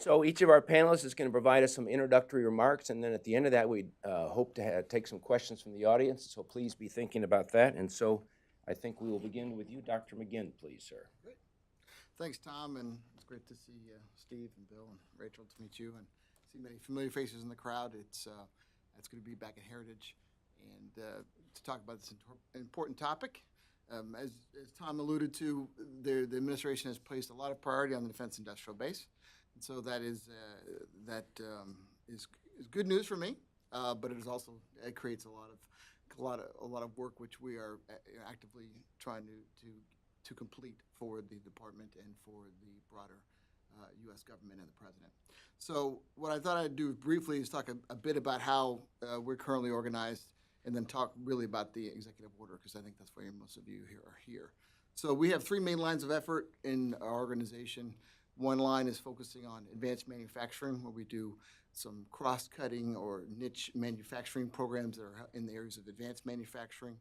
So each of our panelists is going to provide us some introductory remarks, and then at the end of that, we hope to take some questions from the audience. So please be thinking about that. And so I think we will begin with you, Dr. McGinn, please, sir. Great. Thanks, Tom, and it's great to see Steve and Bill and Rachel, to meet you and see many familiar faces in the crowd. It's good to be back at Heritage and to talk about this important topic. As Tom alluded to, the administration has placed a lot of priority on the defense industrial base, and so that is good news for me. But it creates a lot of work which we are actively trying to complete for the department and for the broader U.S. government and the president. So what I thought I'd do briefly is talk a bit about how we're currently organized, and then talk really about the executive order, because I think that's why most of you here are here. So we have three main lines of effort in our organization. One line is focusing on advanced manufacturing, where we do some cross-cutting or niche manufacturing programs that are in the areas of advanced manufacturing.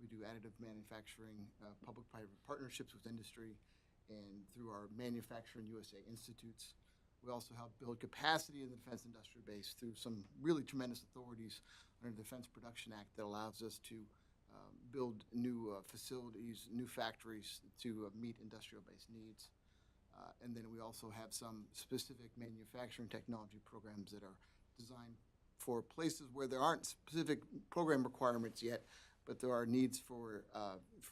We do additive manufacturing, public-private partnerships with industry, and through our Manufacturing USA Institutes. We also help build capacity in the defense industrial base through some really tremendous authorities under the Defense Production Act that allows us to build new facilities, new factories to meet industrial-based needs. And then we also have some specific manufacturing technology programs that are designed for places where there aren't specific program requirements yet, but there are needs for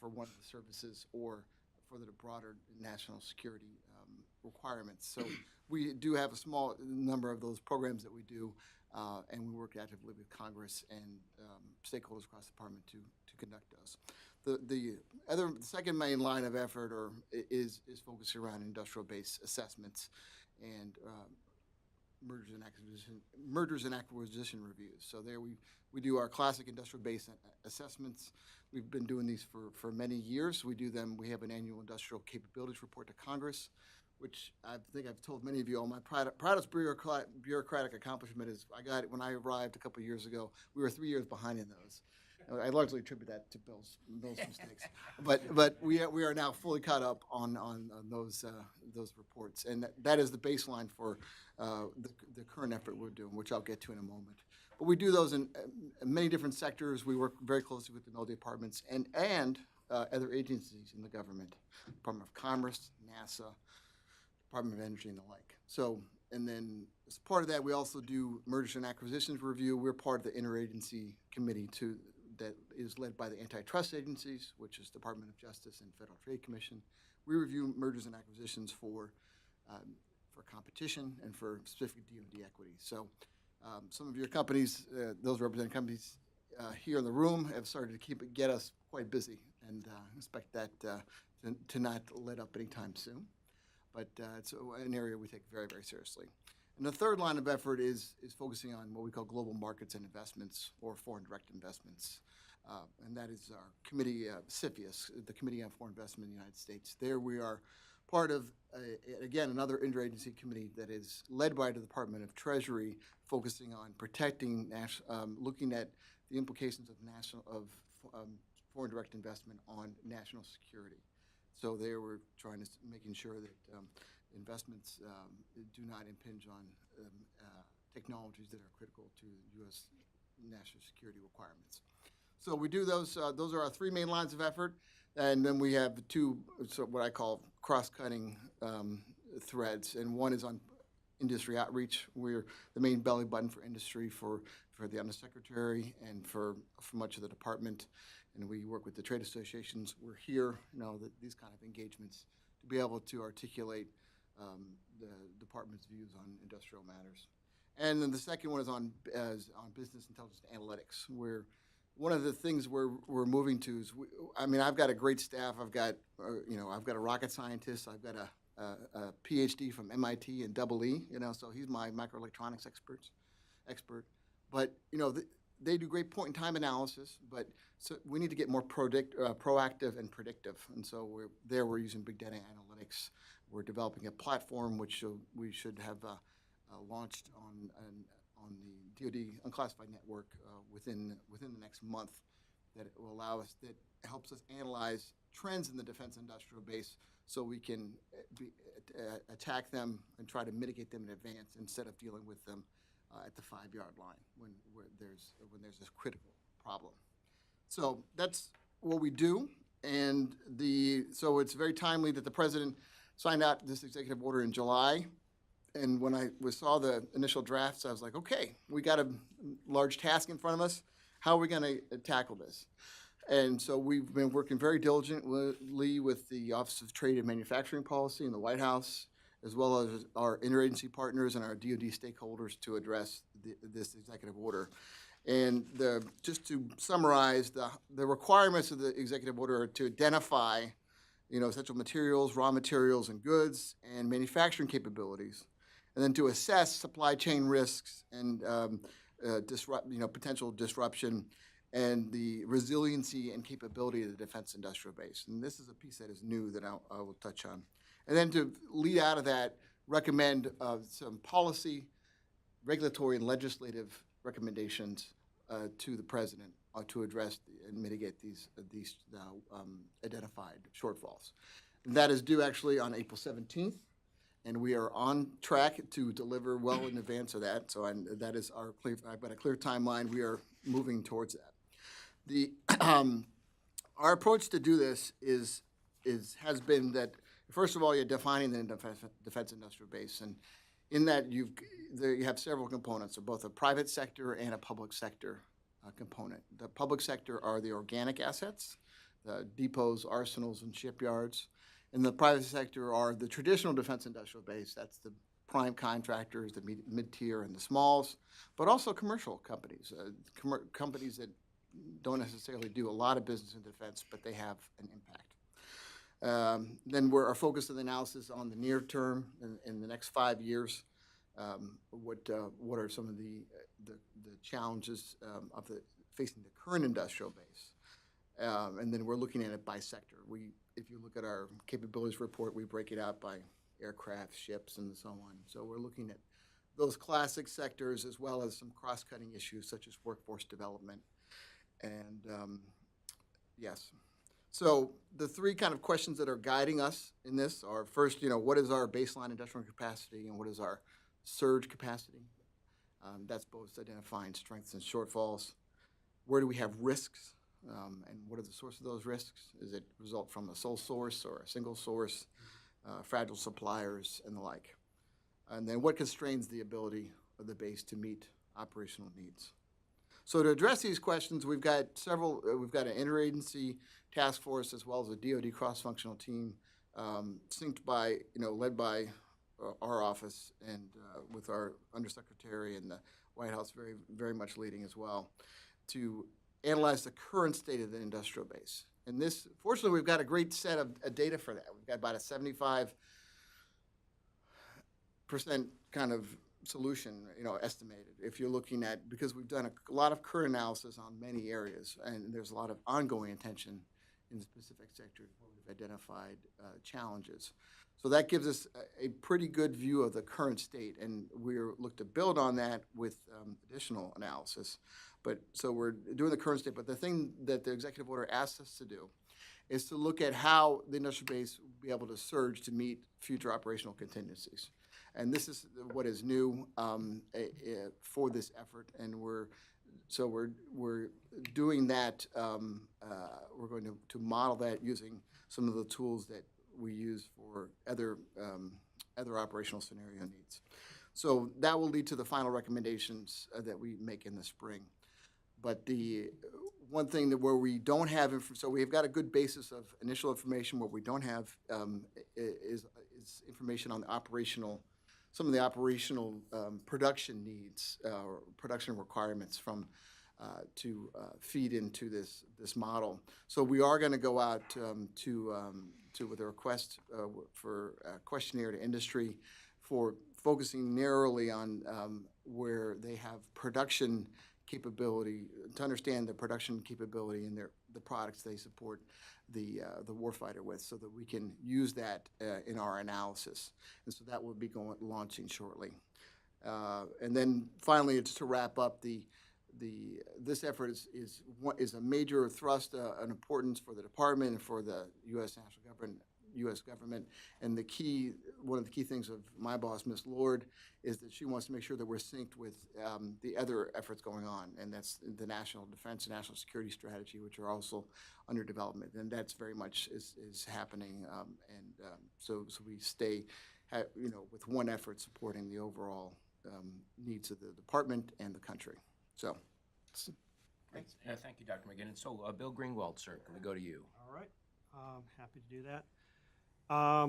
one of the services or for the broader national security requirements. So we do have a small number of those programs that we do, and we work actively with Congress and stakeholders across the department to conduct those. The second main line of effort is focusing around industrial base assessments and mergers and acquisition reviews. So there we do our classic industrial base assessments. We've been doing these for many years. We do them. We have an annual industrial capabilities report to Congress, which I think I've told many of you all. My proudest bureaucratic accomplishment is I got it when I arrived a couple of years ago. We were 3 years behind in those. I largely attribute that to Bill's mistakes, but we are now fully caught up on those reports, and that is the baseline for the current effort we're doing, which I'll get to in a moment. But we do those in many different sectors. We work very closely with the military departments and other agencies in the government, Department of Commerce, NASA, Department of Energy, and the like. So, and then as part of that, we also do mergers and acquisitions review. We're part of the interagency committee that is led by the antitrust agencies, which is Department of Justice and Federal Trade Commission. We review mergers and acquisitions for competition and for specific DoD equity. So some of your companies, those representing companies here in the room, have started to get us quite busy, and expect that to not let up anytime soon. But it's an area we take very, very seriously. And the third line of effort is focusing on what we call global markets and investments, or foreign direct investments. And that is our committee, CFIUS, the Committee on Foreign Investment in the United States. There we are part of, again, another interagency committee that is led by the Department of Treasury, focusing on protecting, looking at the implications of foreign direct investment on national security. So there we're making sure that investments do not impinge on technologies that are critical to U.S. national security requirements. So we do those. Those are our three main lines of effort, and then we have two, what I call cross-cutting threads. And one is on industry outreach. We're the main belly button for industry for the undersecretary and for much of the department. And we work with the trade associations. We're here, these kind of engagements to be able to articulate the department's views on industrial matters. And then the second one is on business intelligence and analytics, where one of the things we're moving to is, I've got a great staff. I've got a rocket scientist. I've got a PhD from MIT and EE, so he's my microelectronics expert. But, they do great point-in-time analysis, but so we need to get more proactive and predictive. And so we're using big data analytics. We're developing a platform which we should have launched on the DoD unclassified network within the next month that it will allow us, that helps us analyze trends in the defense industrial base so we can attack them and try to mitigate them in advance instead of dealing with them at the 5-yard line when there's this critical problem. So that's what we do, and so it's very timely that the president signed out this executive order in July. And when I saw the initial drafts, I was like, okay, we got a large task in front of us. How are we going to tackle this? And so we've been working very diligently with the Office of Trade and Manufacturing Policy in the White House, as well as our interagency partners and our DoD stakeholders to address this executive order. And just to summarize, the requirements of the executive order are to identify, essential materials, raw materials and goods, and manufacturing capabilities, and then to assess supply chain risks and potential disruption, and the resiliency and capability of the defense industrial base. And this is a piece that is new that I will touch on. And then to lead out of that, recommend some policy, regulatory, and legislative recommendations to the president to address and mitigate these identified shortfalls. And that is due actually on April 17th, and we are on track to deliver well in advance of that. So that is I've got a clear timeline. We are moving towards that. Our approach to do this has been that, first of all, you're defining the defense industrial base, and in that you have several components, of both a private sector and a public sector component. The public sector are the organic assets, the depots, arsenals, and shipyards. And the private sector are the traditional defense industrial base. That's the prime contractors, the mid-tier, and the smalls, but also commercial companies, companies that don't necessarily do a lot of business in defense, but they have an impact. Then our focus of the analysis on the near term in the next 5 years. What are some of the challenges facing the current industrial base? And then we're looking at it by sector. If you look at our capabilities report, we break it out by aircraft, ships, and so on. So we're looking at those classic sectors as well as some cross-cutting issues such as workforce development. And yes. So the three kind of questions that are guiding us in this are, first, what is our baseline industrial capacity and what is our surge capacity? That's both identifying strengths and shortfalls. Where do we have risks? And what are the source of those risks? Is it result from a sole source or a single source, fragile suppliers, and the like? And then what constrains the ability of the base to meet operational needs? So to address these questions, we've got an interagency task force as well as a DoD cross-functional team, led by our office and with our undersecretary and the White House very, very much leading as well, to analyze the current state of the industrial base. And this, fortunately, we've got a great set of data for that. We've got about a 75% kind of solution, estimated. If you're looking at, because we've done a lot of current analysis on many areas, and there's a lot of ongoing attention in the specific sectors where we've identified challenges. So that gives us a pretty good view of the current state, and we're look to build on that with additional analysis. So we're doing the current state, but the thing that the executive order asks us to do is to look at how the industrial base will be able to surge to meet future operational contingencies. And this is what is new for this effort, and we're doing that. We're going to model that using some of the tools that we use for other operational scenario needs. So that will lead to the final recommendations that we make in the spring. But the one thing where we don't have, so we've got a good basis of initial information. What we don't have is information on the some of the operational production needs or production requirements to feed into this model. So we are going to go out with a request for a questionnaire to industry for focusing narrowly on where they have production capability, to understand the production capability and the products they support the warfighter with, so that we can use that in our analysis. And so that will be launching shortly. And then finally, it's to wrap up this effort is a major thrust, an importance for the department and for the U.S. national government. U.S. government, and one of the key things of my boss, Ms. Lord, is that she wants to make sure that we're synced with the other efforts going on, and that's the national defense and national security strategy, which are also under development, and that's very much is happening, so we stay, with one effort supporting the overall needs of the department and the country. So. Great. Thank you, Dr. McGinn. And so, Bill Greenwald, sir, can we go to you? All right. Happy to do that. I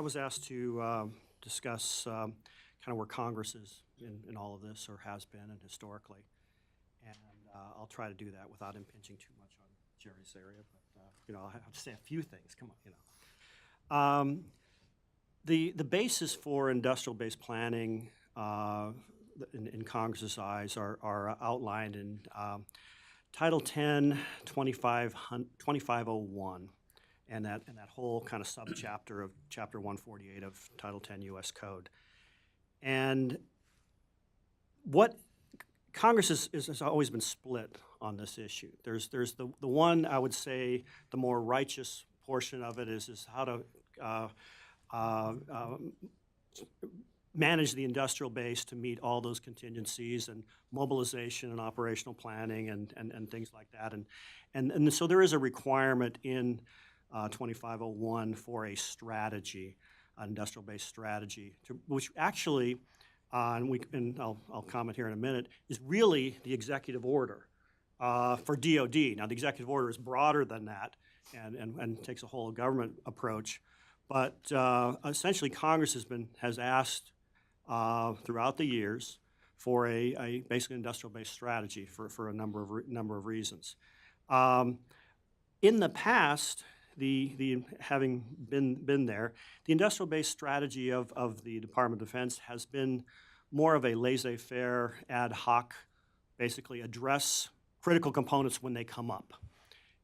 was asked to discuss kind of where Congress is in all of this, or has been, and historically, and I'll try to do that without impinging too much on Jerry's area. But I'll have to say a few things. Come on, the basis for industrial-based planning in Congress's eyes are outlined in Title 10, 2501, and that whole kind of subchapter of Chapter 148 of Title 10 U.S. Code. And what Congress has always been split on this issue. There's the one, I would say, the more righteous portion of it is how to manage the industrial base to meet all those contingencies and mobilization and operational planning and things like that. And so there is a requirement in 2501 for a strategy, an industrial-based strategy, which actually, and I'll comment here in a minute, is really the executive order for DOD. Now, the executive order is broader than that and takes a whole government approach. But essentially, Congress has asked throughout the years for a basically industrial-based strategy for a number of reasons. In the past, having been there, the industrial-based strategy of the Department of Defense has been more of a laissez-faire, ad hoc, basically address critical components when they come up.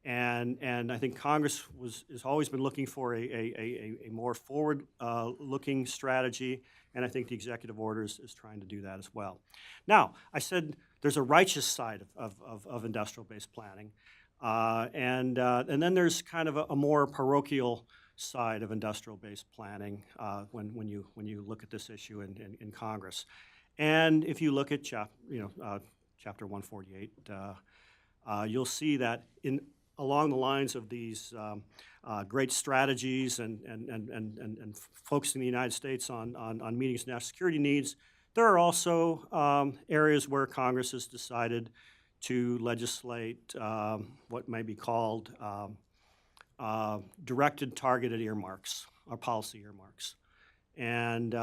And I think Congress has always been looking for a more forward-looking strategy, and I think the executive order is trying to do that as well. Now, I said there's a righteous side of industrial-based planning, and then there's kind of a more parochial side of industrial-based planning when you look at this issue in Congress. And if you look at Chapter 148, you'll see that along the lines of these great strategies and focusing the United States on meeting its national security needs, there are also areas where Congress has decided to legislate what may be called directed targeted earmarks or policy earmarks. And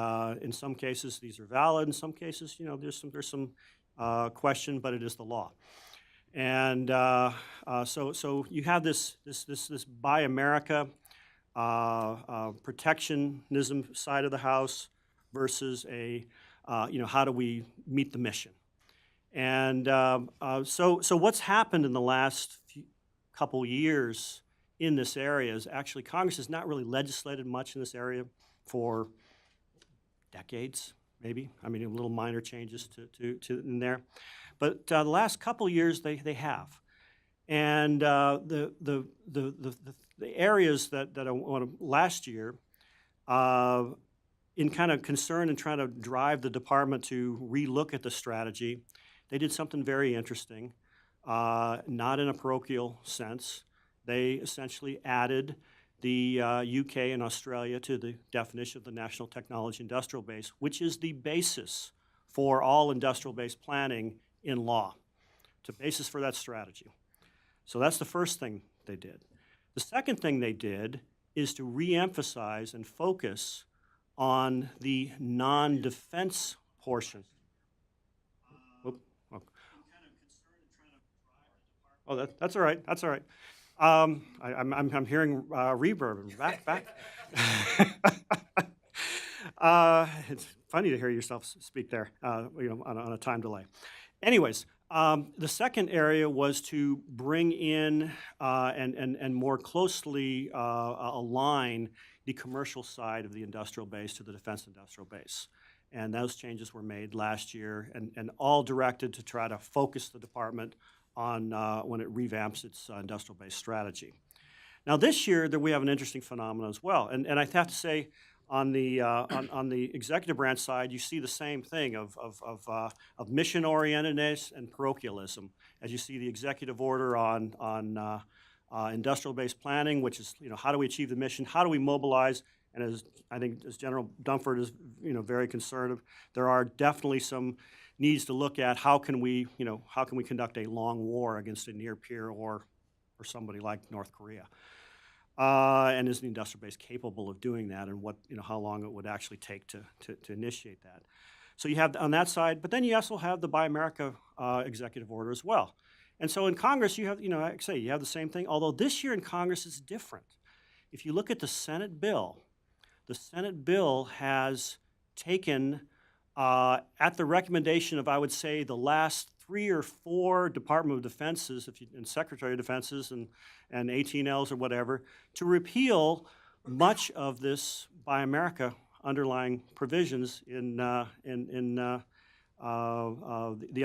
in some cases, these are valid. In some cases, there's some question, but it is the law. And so you have this Buy America protectionism side of the house versus how do we meet the mission? And so what's happened in the last couple years in this area is actually Congress has not really legislated much in this area for decades, maybe. I mean, little minor changes to in there. But the last couple years, they have, and the areas that I want to last year, in kind of concern and trying to drive the department to relook at the strategy, they did something very interesting, not in a parochial sense. They essentially added the UK and Australia to the definition of the National Technology Industrial Base, which is the basis for all industrial-based planning in law. It's a basis for that strategy. So that's the first thing they did. The second thing they did is to reemphasize and focus on the non-defense portion. Oh, that's all right. That's all right. I'm hearing reverb. Back. It's funny to hear yourself speak there, on a time delay. Anyways, the second area was to bring in and more closely align the commercial side of the industrial base to the defense industrial base. And those changes were made last year, and all directed to try to focus the department on when it revamps its industrial-based strategy. Now this year, we have an interesting phenomenon as well, and I have to say, on the executive branch side, you see the same thing of mission-orientedness and parochialism. As you see the executive order on industrial-based planning, which is how do we achieve the mission, how do we mobilize, and as I think as General Dunford is very concerned, there are definitely some needs to look at how can we conduct a long war against a near peer or somebody like North Korea. And is the industrial base capable of doing that, and how long it would actually take to initiate that? So you have on that side, but then you also have the Buy America executive order as well. And so in Congress, you have, like I say, you have the same thing, although this year in Congress is different. If you look at the Senate bill has taken, at the recommendation of, I would say, the last 3 or 4 Department of Defenses, and Secretary of Defenses and 18Ls or whatever, to repeal much of this Buy America underlying provisions in the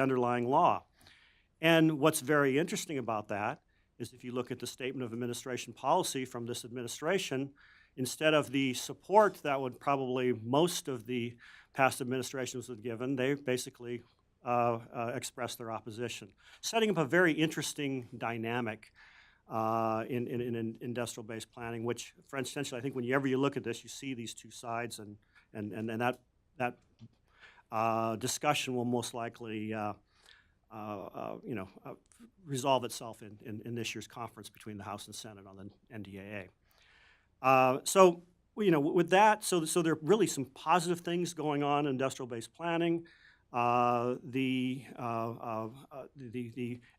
underlying law. And what's very interesting about that is if you look at the Statement of Administration policy from this administration, instead of the support that would probably most of the past administrations have given, they basically expressed their opposition, setting up a very interesting dynamic in industrial-based planning, which, for instance, I think whenever you look at this, you see these two sides, and that discussion will most likely resolve itself in this year's conference between the House and Senate on the NDAA. So with that, so there are really some positive things going on in industrial-based planning. The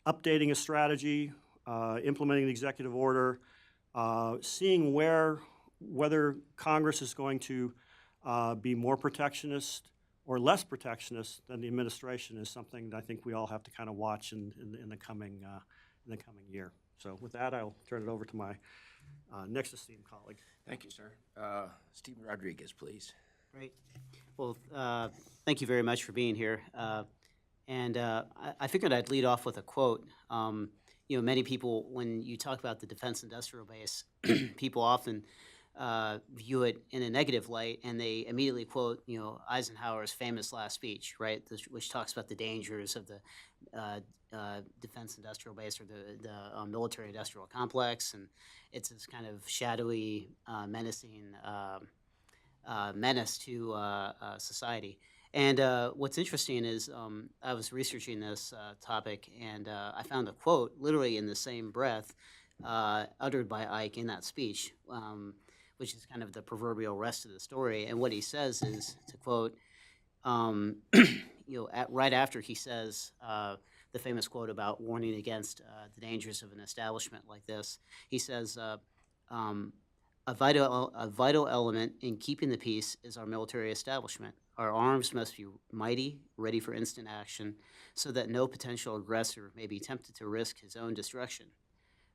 updating a strategy, implementing the executive order, seeing whether Congress is going to be more protectionist or less protectionist than the administration is something that I think we all have to kind of watch in the coming year. So with that, I'll turn it over to my next esteemed colleague. Thank you, sir. Stephen Rodriguez, please. Great. Well, thank you very much for being here. I figured I'd lead off with a quote. Many people, when you talk about the defense industrial base, people often view it in a negative light, and they immediately quote, Eisenhower's famous last speech, right, which talks about the dangers of the defense industrial base or the military industrial complex, and it's this kind of shadowy, menacing menace to society. And what's interesting is I was researching this topic, and I found a quote literally in the same breath uttered by Ike in that speech, which is kind of the proverbial rest of the story. And what he says is, to quote, right after he says the famous quote about warning against the dangers of an establishment like this, he says, a vital element in keeping the peace is our military establishment. Our arms must be mighty, ready for instant action, so that no potential aggressor may be tempted to risk his own destruction.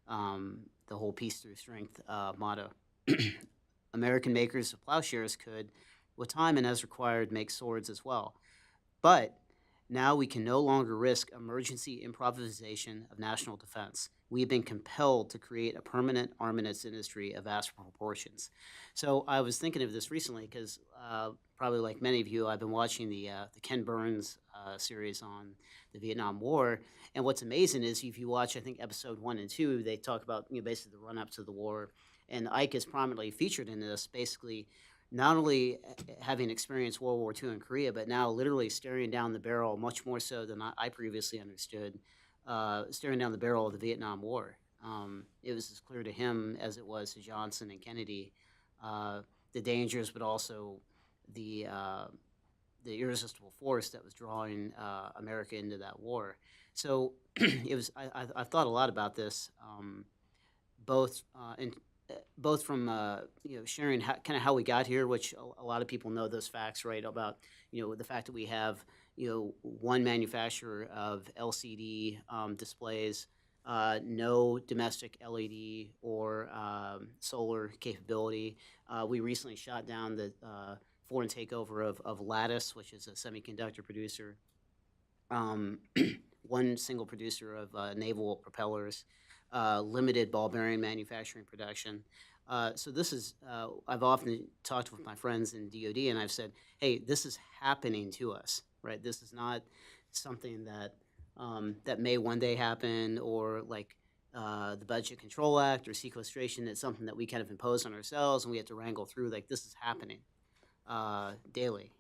The whole peace through strength motto. American makers of plowshares could, with time and as required, make swords as well. But now we can no longer risk emergency improvisation of national defense. We have been compelled to create a permanent armaments industry of vast proportions. So I was thinking of this recently because probably like many of you, I've been watching the Ken Burns series on the Vietnam War. And what's amazing is if you watch, I think, episode 1 and 2, they talk about basically the run-up to the war. And Ike is prominently featured in this, basically not only having experienced World War II in Korea, but now literally staring down the barrel, much more so than I previously understood, staring down the barrel of the Vietnam War. It was as clear to him as it was to Johnson and Kennedy, the dangers, but also the irresistible force that was drawing America into that war. So it was. I've thought a lot about this, both from sharing kind of how we got here, which a lot of people know those facts, right? About the fact that we have one manufacturer of LCD displays, no domestic LED or solar capability. We recently shot down the foreign takeover of Lattice, which is a semiconductor producer, one single producer of naval propellers, limited ball bearing manufacturing production. So this is, I've often talked with my friends in DoD, and I've said, hey, this is happening to us, right? This is not something that that may one day happen, or like the Budget Control Act or sequestration. It's something that we kind of impose on ourselves, and we have to wrangle through. Like, this is happening daily.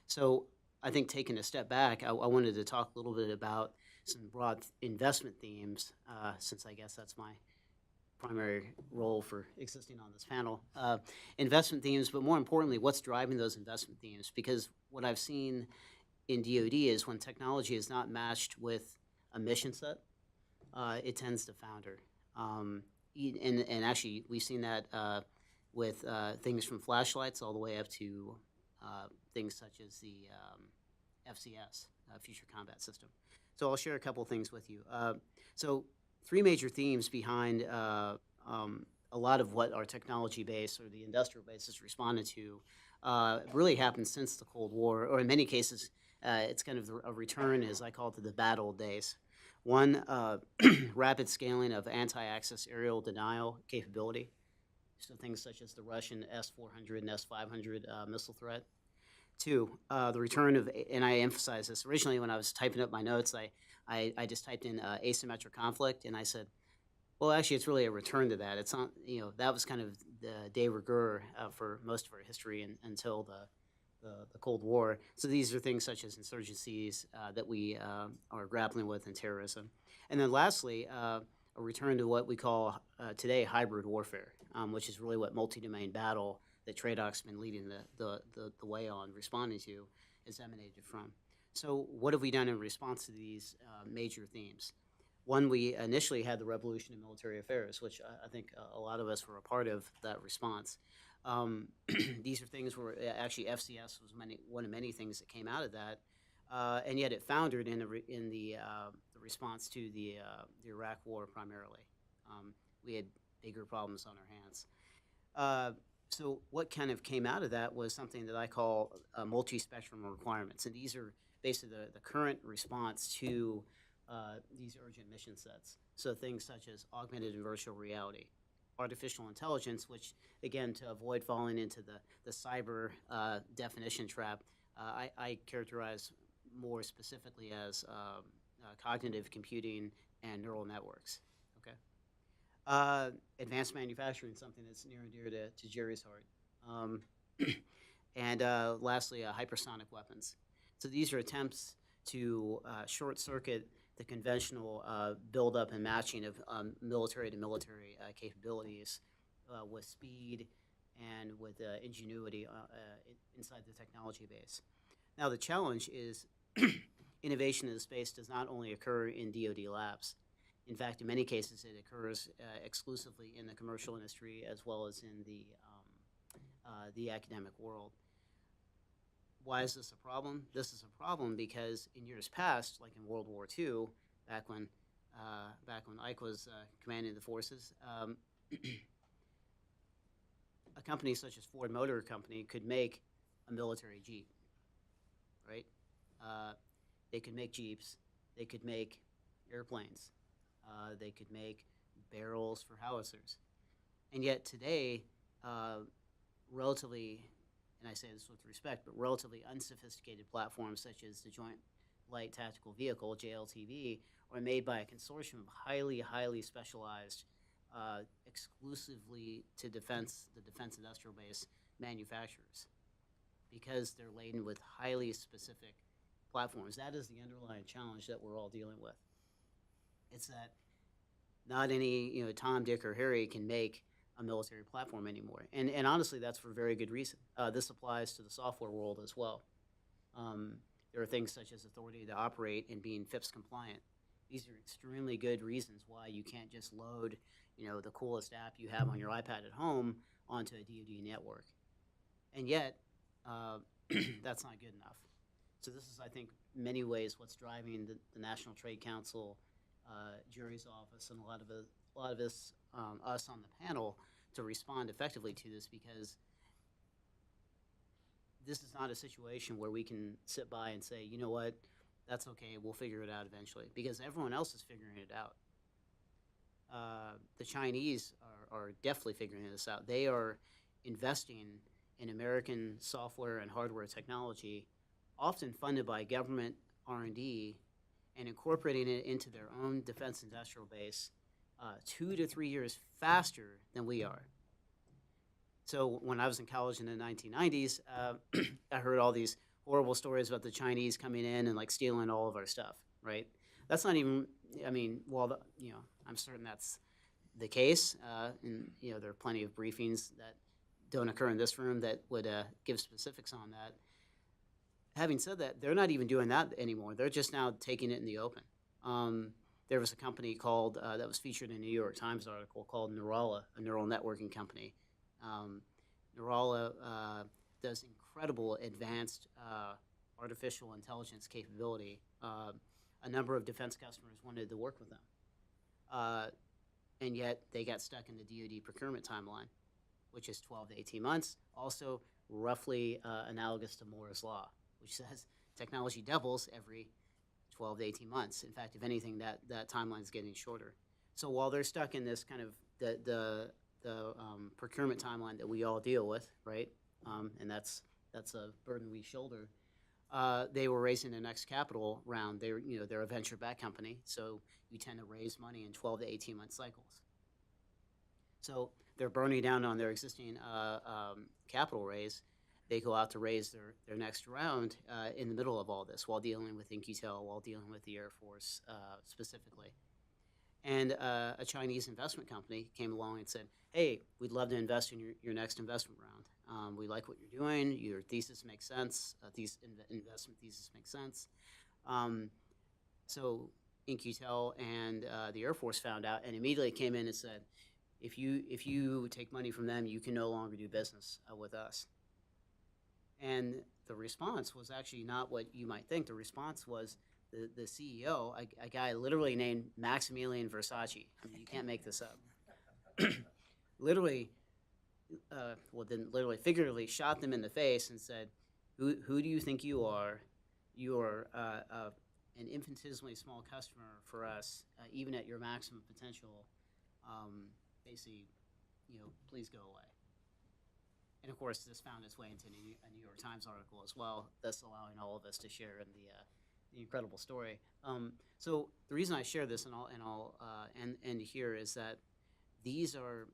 So I think, taking a step back, I wanted to talk a little bit about some broad investment themes, since I guess that's my primary role for existing on this panel. Investment themes, but more importantly, what's driving those investment themes? Because what I've seen in DoD is when technology is not matched with a mission set, it tends to founder. And actually, we've seen that with things from flashlights all the way up to things such as the FCS, Future Combat System. So I'll share a couple things with you. So three major themes behind a lot of what our technology base or the industrial base has responded to really happened since the Cold War, or in many cases, it's kind of a return, as I call it, to the bad old days. One, rapid scaling of anti-access aerial denial capability. So things such as the Russian S-400 and S-500 missile threat. Two, the return of, and I emphasize this, originally when I was typing up my notes, I just typed in asymmetric conflict, and I said, well, actually, it's really a return to that. It's not, that was kind of the de rigueur for most of our history until the Cold War. So these are things such as insurgencies that we are grappling with, and terrorism. And then lastly, a return to what we call today hybrid warfare, which is really what multi-domain battle that TRADOC's been leading the way on, responding to, is emanated from. So what have we done in response to these major themes? One, we initially had the revolution in military affairs, which I think a lot of us were a part of that response. These are things where actually FCS was one of many things that came out of that, and yet it foundered in the response to the Iraq War primarily. We had bigger problems on our hands. So what kind of came out of that was something that I call multi-spectrum requirements, and these are basically the current response to these urgent mission sets. So things such as augmented and virtual reality, artificial intelligence, which, again, to avoid falling into the cyber definition trap, I characterize more specifically as cognitive computing and neural networks. Okay. Advanced manufacturing, something that's near and dear to Jerry's heart. And lastly, hypersonic weapons. So these are attempts to short circuit the conventional buildup and matching of military to military capabilities with speed and with ingenuity inside the technology base. Now, the challenge is innovation in the space does not only occur in DoD labs. In fact, in many cases, it occurs exclusively in the commercial industry as well as in the academic world. Why is this a problem? This is a problem because in years past, like in World War II, back when Ike was commanding the forces, a company such as Ford Motor Company could make a military Jeep, right? They could make Jeeps, they could make airplanes, they could make barrels for howitzers. And yet today, relatively, and I say this with respect, but relatively unsophisticated platforms such as the Joint Light Tactical Vehicle, JLTV, are made by a consortium of highly specialized, exclusively to the defense industrial base manufacturers, because they're laden with highly specific platforms. That is the underlying challenge that we're all dealing with. It's that not any Tom, Dick, or Harry can make a military platform anymore. And honestly, that's for very good reason. This applies to the software world as well. There are things such as authority to operate and being FIPS compliant. These are extremely good reasons why you can't just load the coolest app you have on your iPad at home onto a DoD network. And yet, that's not good enough. So this is, I think, in many ways what's driving the National Trade Council, Jury's office, and a lot of us on the panel to respond effectively to this, because this is not a situation where we can sit by and say, you know what, that's okay, we'll figure it out eventually, because everyone else is figuring it out. The Chinese are definitely figuring this out. They are investing in American software and hardware technology, often funded by government R&D, and incorporating it into their own defense industrial base 2 to 3 years faster than we are. So when I was in college in the 1990s, I heard all these horrible stories about the Chinese coming in and like stealing all of our stuff, right? That's not even, I mean, well, I'm certain that's the case. And, there are plenty of briefings that don't occur in this room that would give specifics on that. Having said that, they're not even doing that anymore. They're just now taking it in the open. There was a company called, that was featured in a New York Times article called Neurala, a neural networking company. Neurala does incredible advanced artificial intelligence capability. A number of defense customers wanted to work with them. And yet they got stuck in the DoD procurement timeline, which is 12 to 18 months, also roughly analogous to Moore's Law, which says technology doubles every 12 to 18 months. In fact, if anything, that timeline is getting shorter. So while they're stuck in this kind of the procurement timeline that we all deal with, right, and that's a burden we shoulder, they were raising the next capital round. They're a venture-backed company, so you tend to raise money in 12 to 18-month cycles. So they're burning down on their existing capital raise. They go out to raise their next round in the middle of all this, while dealing with In-Q-Tel, while dealing with the Air Force specifically. And a Chinese investment company came along and said, hey, we'd love to invest in your next investment round. We like what you're doing. Your thesis makes sense. Investment thesis makes sense. So In-Q-Tel and the Air Force found out and immediately came in and said, if you take money from them, you can no longer do business with us. And the response was actually not what you might think. The response was the CEO, a guy literally named Maximilian Versace. I mean, you can't make this up. Literally, didn't literally, figuratively shot them in the face and said, who do you think you are? You are an infinitesimally small customer for us, even at your maximum potential. Basically, please go away. And of course, this found its way into a New York Times article as well, thus allowing all of us to share in the incredible story. So the reason I share this, and I'll end here, is that these are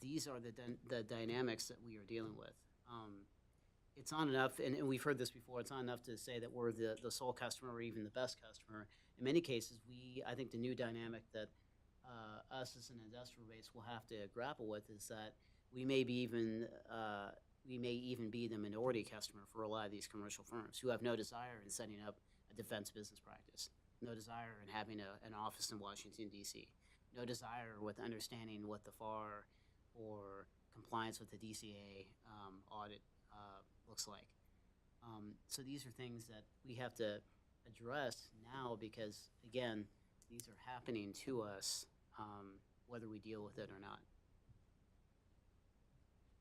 the dynamics that we are dealing with. It's not enough, and we've heard this before, it's not enough to say that we're the sole customer or even the best customer. In many cases, I think the new dynamic that us as an industrial base will have to grapple with is that we may even be the minority customer for a lot of these commercial firms who have no desire in setting up a defense business practice, no desire in having an office in Washington, D.C., no desire with understanding what the FAR or compliance with the DCA audit looks like. So these are things that we have to address now because, again, these are happening to us whether we deal with it or not.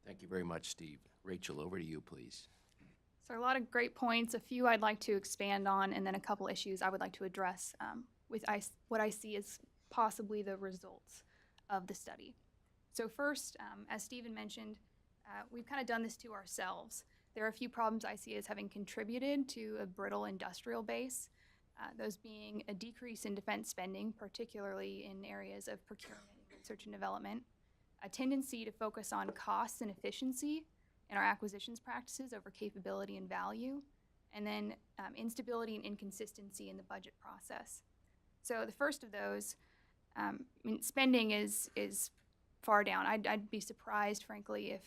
Thank you very much, Steve. Rachel, over to you, please. So a lot of great points, a few I'd like to expand on, and then a couple issues I would like to address with what I see as possibly the results of the study. So first, as Stephen mentioned, we've kind of done this to ourselves. There are a few problems I see as having contributed to a brittle industrial base, those being a decrease in defense spending, particularly in areas of procurement and research and development, a tendency to focus on costs and efficiency in our acquisitions practices over capability and value, and then instability and inconsistency in the budget process. So the first of those, spending is far down. I'd be surprised, frankly, if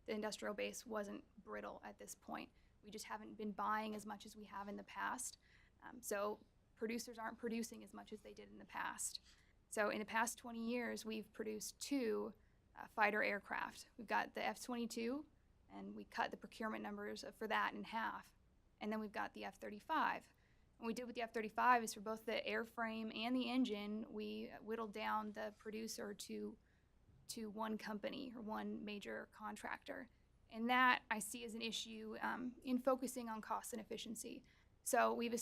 the industrial base wasn't brittle at this point. We just haven't been buying as much as we have in the past. So producers aren't producing as much as they did in the past. So in the past 20 years, we've produced 2 fighter aircraft. We've got the F-22, and we cut the procurement numbers for that in half. And then we've got the F-35. What we did with the F-35 is for both the airframe and the engine, we whittled down the producer to one company or one major contractor. And that I see as an issue in focusing on cost and efficiency. So we've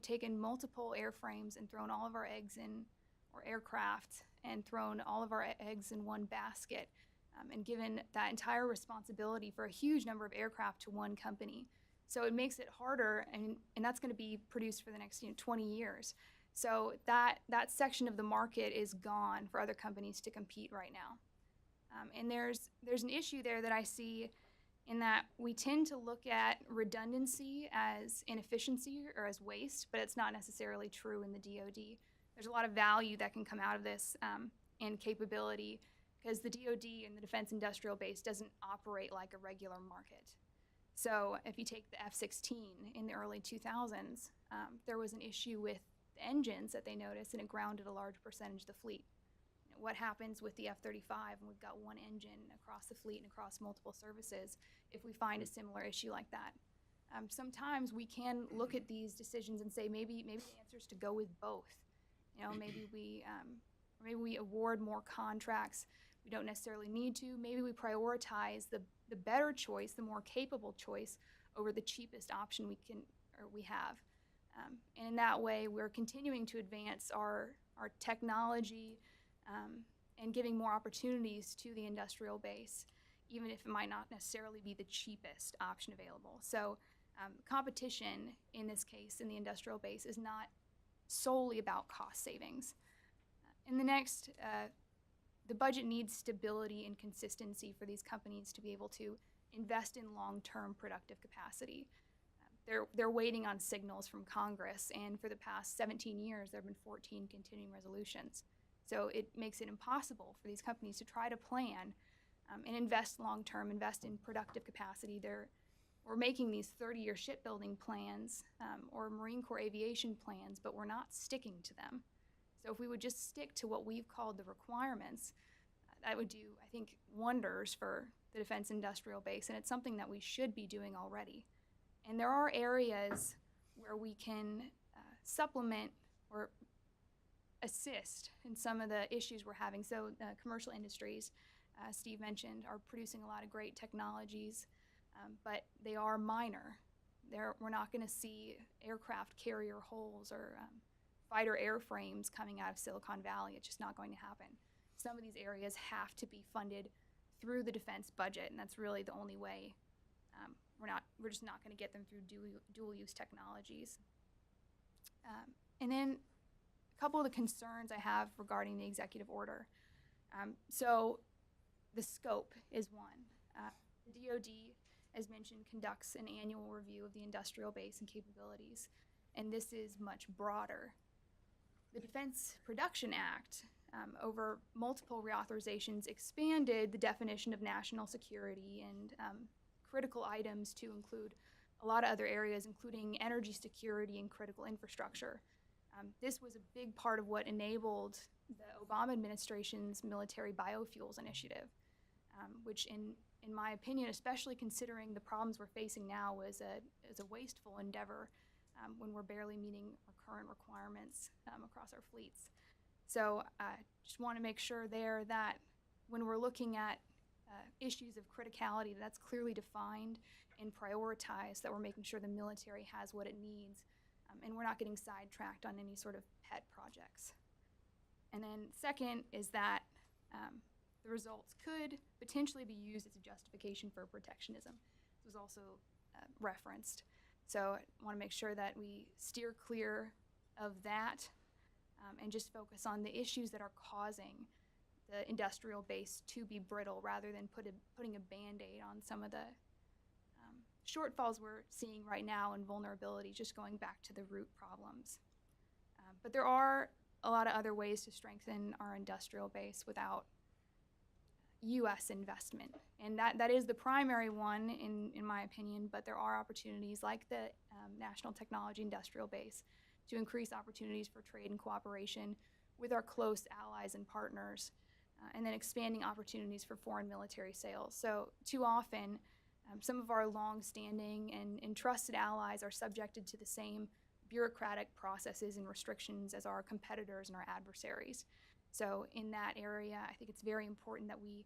taken multiple airframes and thrown all of our eggs in, or aircraft, and thrown all of our eggs in one basket, and given that entire responsibility for a huge number of aircraft to one company. So it makes it harder, and that's going to be produced for the next 20 years. So that section of the market is gone for other companies to compete right now. And there's an issue there that I see in that we tend to look at redundancy as inefficiency or as waste, but it's not necessarily true in the DoD. There's a lot of value that can come out of this and capability, because the DoD and the defense industrial base doesn't operate like a regular market. So if you take the F-16 in the early 2000s, there was an issue with the engines that they noticed, and it grounded a large percentage of the fleet. What happens with the F-35 and we've got one engine across the fleet and across multiple services if we find a similar issue like that? Sometimes we can look at these decisions and say maybe the answer is to go with both. Maybe we award more contracts. We don't necessarily need to. Maybe we prioritize the better choice, the more capable choice, over the cheapest option we have. And in that way, we're continuing to advance our technology and giving more opportunities to the industrial base, even if it might not necessarily be the cheapest option available. So competition, in this case, in the industrial base, is not solely about cost savings. In the next, the budget needs stability and consistency for these companies to be able to invest in long-term productive capacity. They're waiting on signals from Congress, and for the past 17 years, there have been 14 continuing resolutions. So it makes it impossible for these companies to try to plan and invest long-term, invest in productive capacity. We're making these 30-year shipbuilding plans or Marine Corps aviation plans, but we're not sticking to them. So if we would just stick to what we've called the requirements, that would do, I think, wonders for the defense industrial base, and it's something that we should be doing already. And there are areas where we can supplement or assist in some of the issues we're having. So commercial industries, Steve mentioned, are producing a lot of great technologies, but they are minor. We're not going to see aircraft carrier hulls or fighter airframes coming out of Silicon Valley. It's just not going to happen. Some of these areas have to be funded through the defense budget, and that's really the only way. We're just not going to get them through dual-use technologies. And then a couple of the concerns I have regarding the executive order. So the scope is one. The DoD, as mentioned, conducts an annual review of the industrial base and capabilities, and this is much broader. The Defense Production Act, over multiple reauthorizations, expanded the definition of national security and critical items to include a lot of other areas, including energy security and critical infrastructure. This was a big part of what enabled the Obama administration's military biofuels initiative, which in my opinion, especially considering the problems we're facing now, is a wasteful endeavor when we're barely meeting our current requirements across our fleets. So I just want to make sure there that when we're looking at issues of criticality, that's clearly defined and prioritized, that we're making sure the military has what it needs, and we're not getting sidetracked on any sort of pet projects. And then second is that the results could potentially be used as a justification for protectionism. This was also referenced. So I want to make sure that we steer clear of that and just focus on the issues that are causing the industrial base to be brittle, rather than putting a Band-Aid on some of the shortfalls we're seeing right now and vulnerability, just going back to the root problems. But there are a lot of other ways to strengthen our industrial base without U.S. investment. And that is the primary one, in my opinion, but there are opportunities like the National Technology Industrial Base to increase opportunities for trade and cooperation with our close allies and partners, and then expanding opportunities for foreign military sales. So too often, some of our long-standing and trusted allies are subjected to the same bureaucratic processes and restrictions as our competitors and our adversaries. So in that area, I think it's very important that we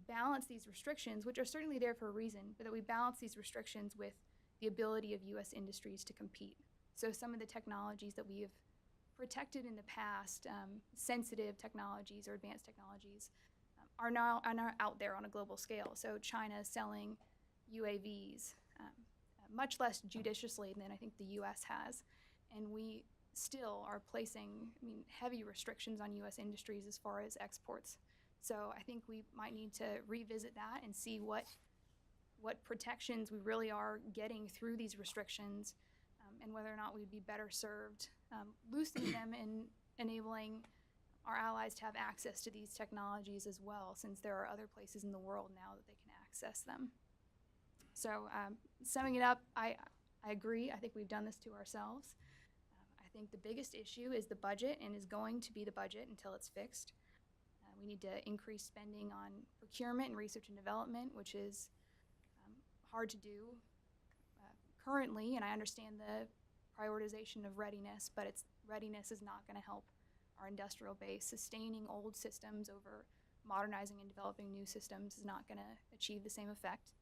balance these restrictions, which are certainly there for a reason, but that we balance these restrictions with the ability of U.S. industries to compete. So some of the technologies that we have protected in the past, sensitive technologies or advanced technologies, are now out there on a global scale. So China is selling UAVs much less judiciously than I think the U.S. has, and we still are placing, heavy restrictions on U.S. industries as far as exports. So I think we might need to revisit that and see what protections we really are getting through these restrictions, and whether or not we'd be better served loosening them and enabling our allies to have access to these technologies as well, since there are other places in the world now that they can access them. So summing it up, I agree. I think we've done this to ourselves. I think the biggest issue is the budget, and is going to be the budget until it's fixed. We need to increase spending on procurement and research and development, which is hard to do currently, and I understand the prioritization of readiness, but readiness is not going to help our industrial base. Sustaining old systems over modernizing and developing new systems is not going to achieve the same effect.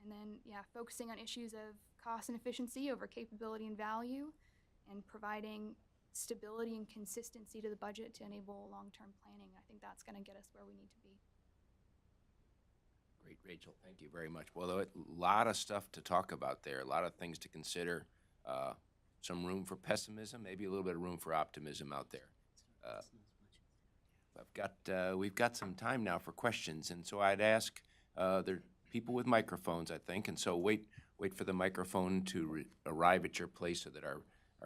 And then, focusing on issues of cost and efficiency over capability and value, and providing stability and consistency to the budget to enable long-term planning. I think that's going to get us where we need to be. Great, Rachel. Thank you very much. Well, a lot of stuff to talk about there, a lot of things to consider. Some room for pessimism, maybe a little bit of room for optimism out there. We've got some time now for questions, and so I'd ask, there are people with microphones, I think, and so wait for the microphone to arrive at your place so that our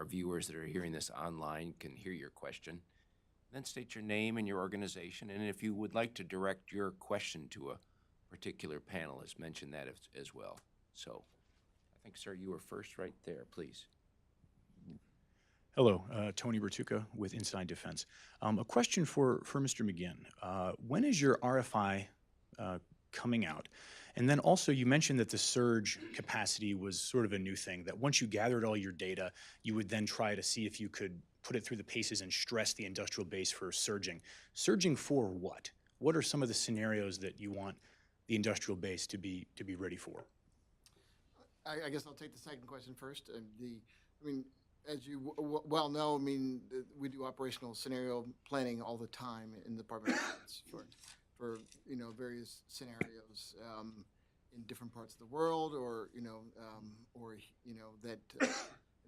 viewers that are hearing this online can hear your question. Then state your name and your organization, and if you would like to direct your question to a particular panelist, mention that as well. So I think, sir, you were first right there, please. Hello, Tony Bertuca with Inside Defense. A question for Mr. McGinn. When is your RFI coming out? And then also you mentioned that the surge capacity was sort of a new thing, that once you gathered all your data, you would then try to see if you could put it through the paces and stress the industrial base for surging. Surging for what? What are some of the scenarios that you want the industrial base to be ready for? I guess I'll take the second question first. As you well know, we do operational scenario planning all the time in the Department of Defense for various scenarios in different parts of the world, and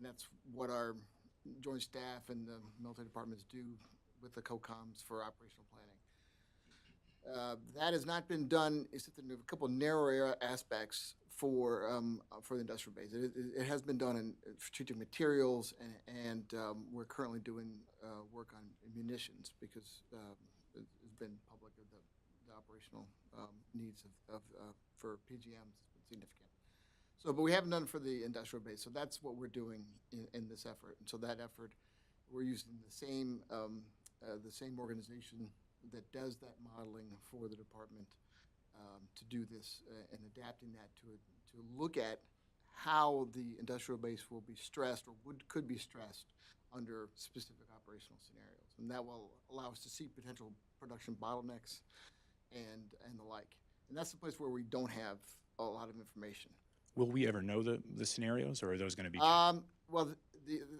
that's what our joint staff and the military departments do with the COCOMs for operational planning. That has not been done, except in a couple of narrow aspects for the industrial base. It has been done in strategic materials, and we're currently doing work on munitions because it's been public of the operational needs for PGMs has been significant. So, but we haven't done it for the industrial base. So that's what we're doing in this effort. And so that effort, we're using the same organization that does that modeling for the department to do this and adapting that to look at how the industrial base will be stressed or could be stressed under specific operational scenarios. And that will allow us to see potential production bottlenecks and the like. And that's the place where we don't have a lot of information. Will we ever know the scenarios, or are those going to be? Well,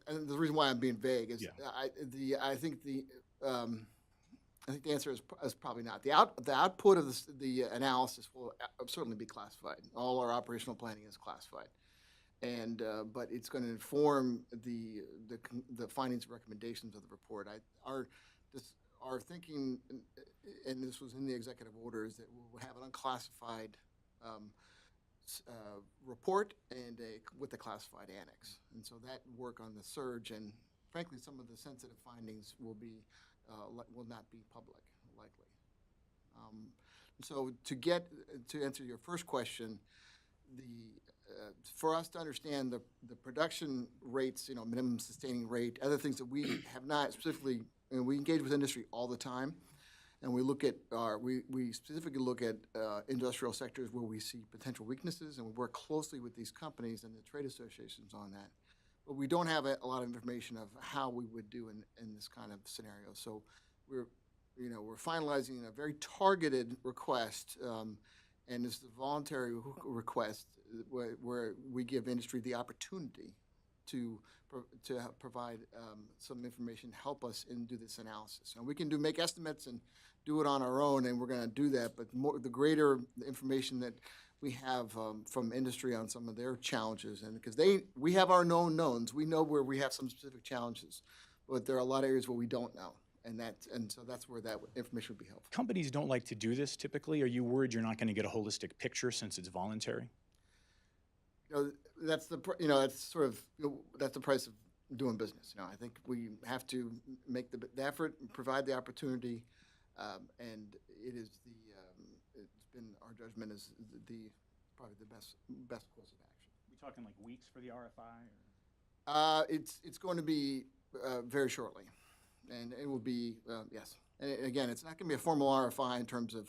the reason why I'm being vague is I think the answer is probably not. The output of the analysis will certainly be classified. All our operational planning is classified, and but it's going to inform the findings and recommendations of the report. Our thinking, and this was in the executive order, is that we'll have an unclassified report and with a classified annex, and so that work on the surge and frankly some of the sensitive findings will not be public, likely. So to answer your first question, for us to understand the production rates, minimum sustaining rate, other things that we have not specifically, we engage with industry all the time, and we look at we specifically look at industrial sectors where we see potential weaknesses, and we work closely with these companies and the trade associations on that. But we don't have a lot of information of how we would do in this kind of scenario. So we're we're finalizing a very targeted request, and it's the voluntary request where we give industry the opportunity to provide some information, help us do this analysis. And we can make estimates and do it on our own, and we're going to do that. But the greater the information that we have from industry on some of their challenges, and because we have our known knowns, we know where we have some specific challenges, but there are a lot of areas where we don't know, and so that's where that information would be helpful. Companies don't like to do this typically. Are you worried you're not going to get a holistic picture since it's voluntary? That's the that's the price of doing business. I think we have to make the effort, provide the opportunity, and it's been our judgment is probably the best course of action. We talking like weeks for the RFI? It's going to be very shortly, and it will be yes. And again, it's not going to be a formal RFI in terms of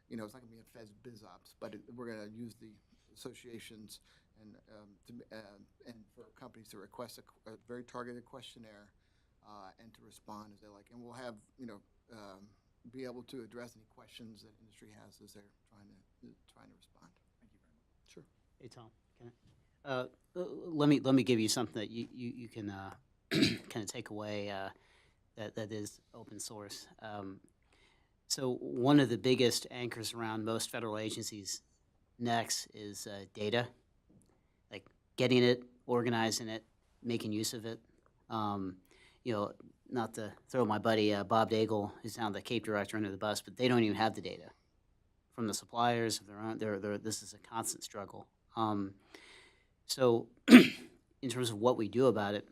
it's not going to be a Feds biz ops, but we're going to use the associations and for companies to request a very targeted questionnaire and to respond as they like, and we'll have be able to address any questions that industry has as they're trying to respond. Thank you very much. Sure. Hey, Tom, let me give you something that you can kind of take away that is open source. So one of the biggest anchors around most federal agencies next is data, like getting it, organizing it, making use of it. Not to throw my buddy Bob Daigle, who's now the CAPE director, under the bus, but they don't even have the data from the suppliers of their own. This is a constant struggle. So in terms of what we do about it,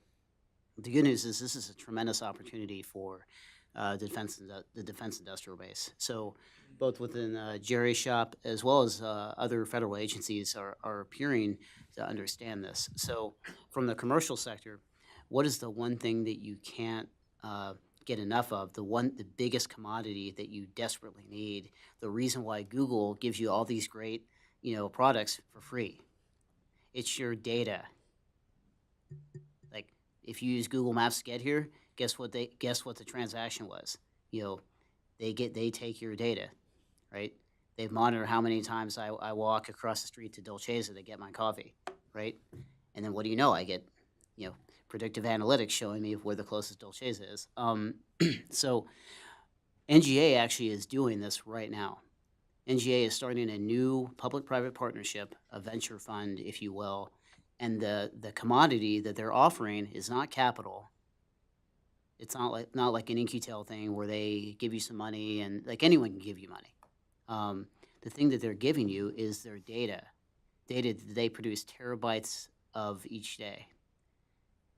the good news is this is a tremendous opportunity for the defense industrial base. So both within Jerry's shop as well as other federal agencies are appearing to understand this. So from the commercial sector, what is the one thing that you can't get enough of, the biggest commodity that you desperately need, the reason why Google gives you all these great products for free? It's your data. Like if you use Google Maps to get here, guess what the transaction was? They take your data, right? They monitor how many times I walk across the street to Dolcezza to get my coffee, right? And then what do you know? I get predictive analytics showing me where the closest Dolcezza is. So NGA actually is doing this right now. NGA is starting a new public-private partnership, a venture fund, if you will, and the commodity that they're offering is not capital. It's not like an InQtel thing where they give you some money and like anyone can give you money. The thing that they're giving you is their data that they produce terabytes of each day.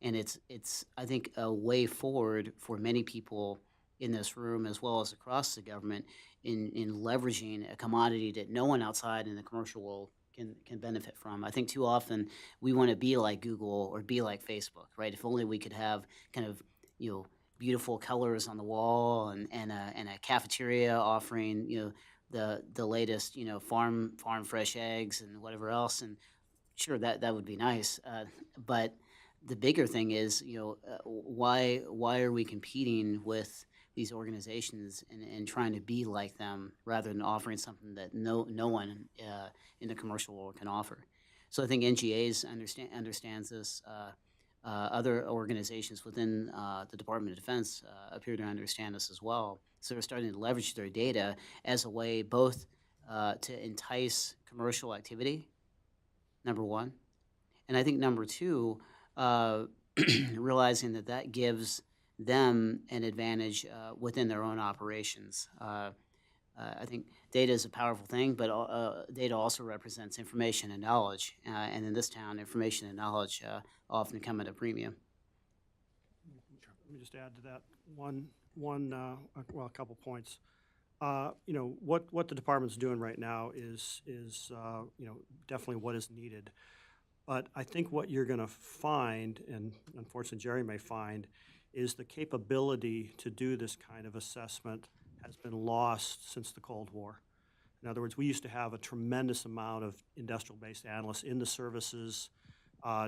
And it's I think a way forward for many people in this room as well as across the government in leveraging a commodity that no one outside in the commercial world can benefit from. I think too often we want to be like Google or be like Facebook, right? If only we could have kind of beautiful colors on the wall and a cafeteria offering the latest farm fresh eggs and whatever else, and sure that would be nice, but the bigger thing is, why are we competing with these organizations and trying to be like them rather than offering something that no one in the commercial world can offer? So I think NGAs understands this. Other organizations within the Department of Defense appear to understand this as well. So they're starting to leverage their data as a way both to entice commercial activity, number one, and I think number two, realizing that gives them an advantage within their own operations. I think data is a powerful thing, but data also represents information and knowledge. And in this town, information and knowledge often come at a premium. Let me just add to that a couple points. What the department's doing right now is definitely what is needed. But I think what you're going to find, and unfortunately Jerry may find, is the capability to do this kind of assessment has been lost since the Cold War. In other words, we used to have a tremendous amount of industrial-based analysts in the services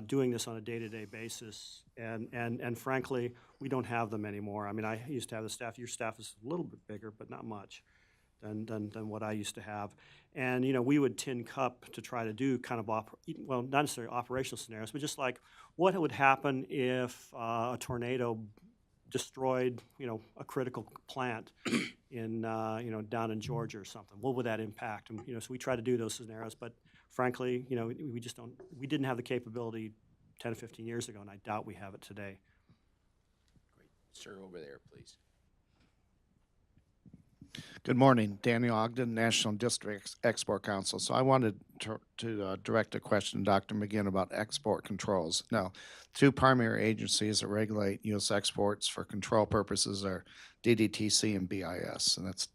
doing this on a day-to-day basis. And frankly, we don't have them anymore. I mean, I used to have the staff. Your staff is a little bit bigger, but not much than what I used to have. And, you know, we would tin cup to try to do kind of, well, not necessarily operational scenarios, but just like what would happen if a tornado destroyed, you know, a critical plant in, you know, down in Georgia or something. What would that impact? And, you know, so we try to do those scenarios, but frankly, you know, we didn't have the capability 10 or 15 years ago, and I doubt we have it today. Great. Sir, over there, please. Good morning, Daniel Ogden, National District Export Council. So I wanted to direct a question to Dr. McGinn about export controls. Now, two primary agencies that regulate U.S. exports for control purposes are DDTC and BIS, and that's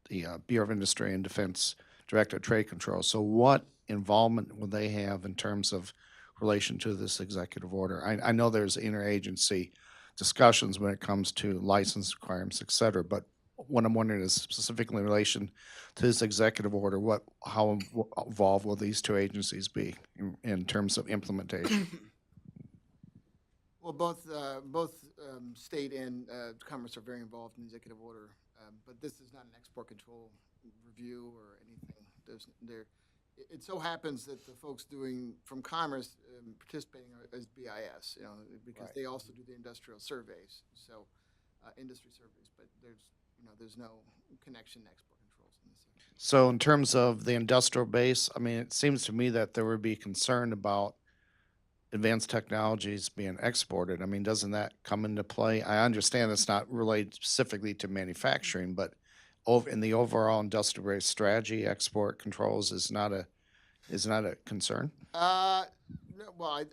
the Bureau of Industry and Defense Director of Trade Control. So what involvement will they have in terms of relation to this executive order? I know there's interagency discussions when it comes to license requirements, et cetera, but what I'm wondering is specifically in relation to this executive order, how involved will these two agencies be in terms of implementation? Well, both state and commerce are very involved in the executive order, but this is not an export control review or anything. It so happens that the folks doing from commerce participating is BIS, you know, because Right. they also do the industrial surveys, so industry surveys, but there's no connection to export controls in this area. So in terms of the industrial base, I mean, it seems to me that there would be concern about advanced technologies being exported. I mean, doesn't that come into play? I understand it's not related specifically to manufacturing, but in the overall industrial base strategy, export controls is not a concern. No, well,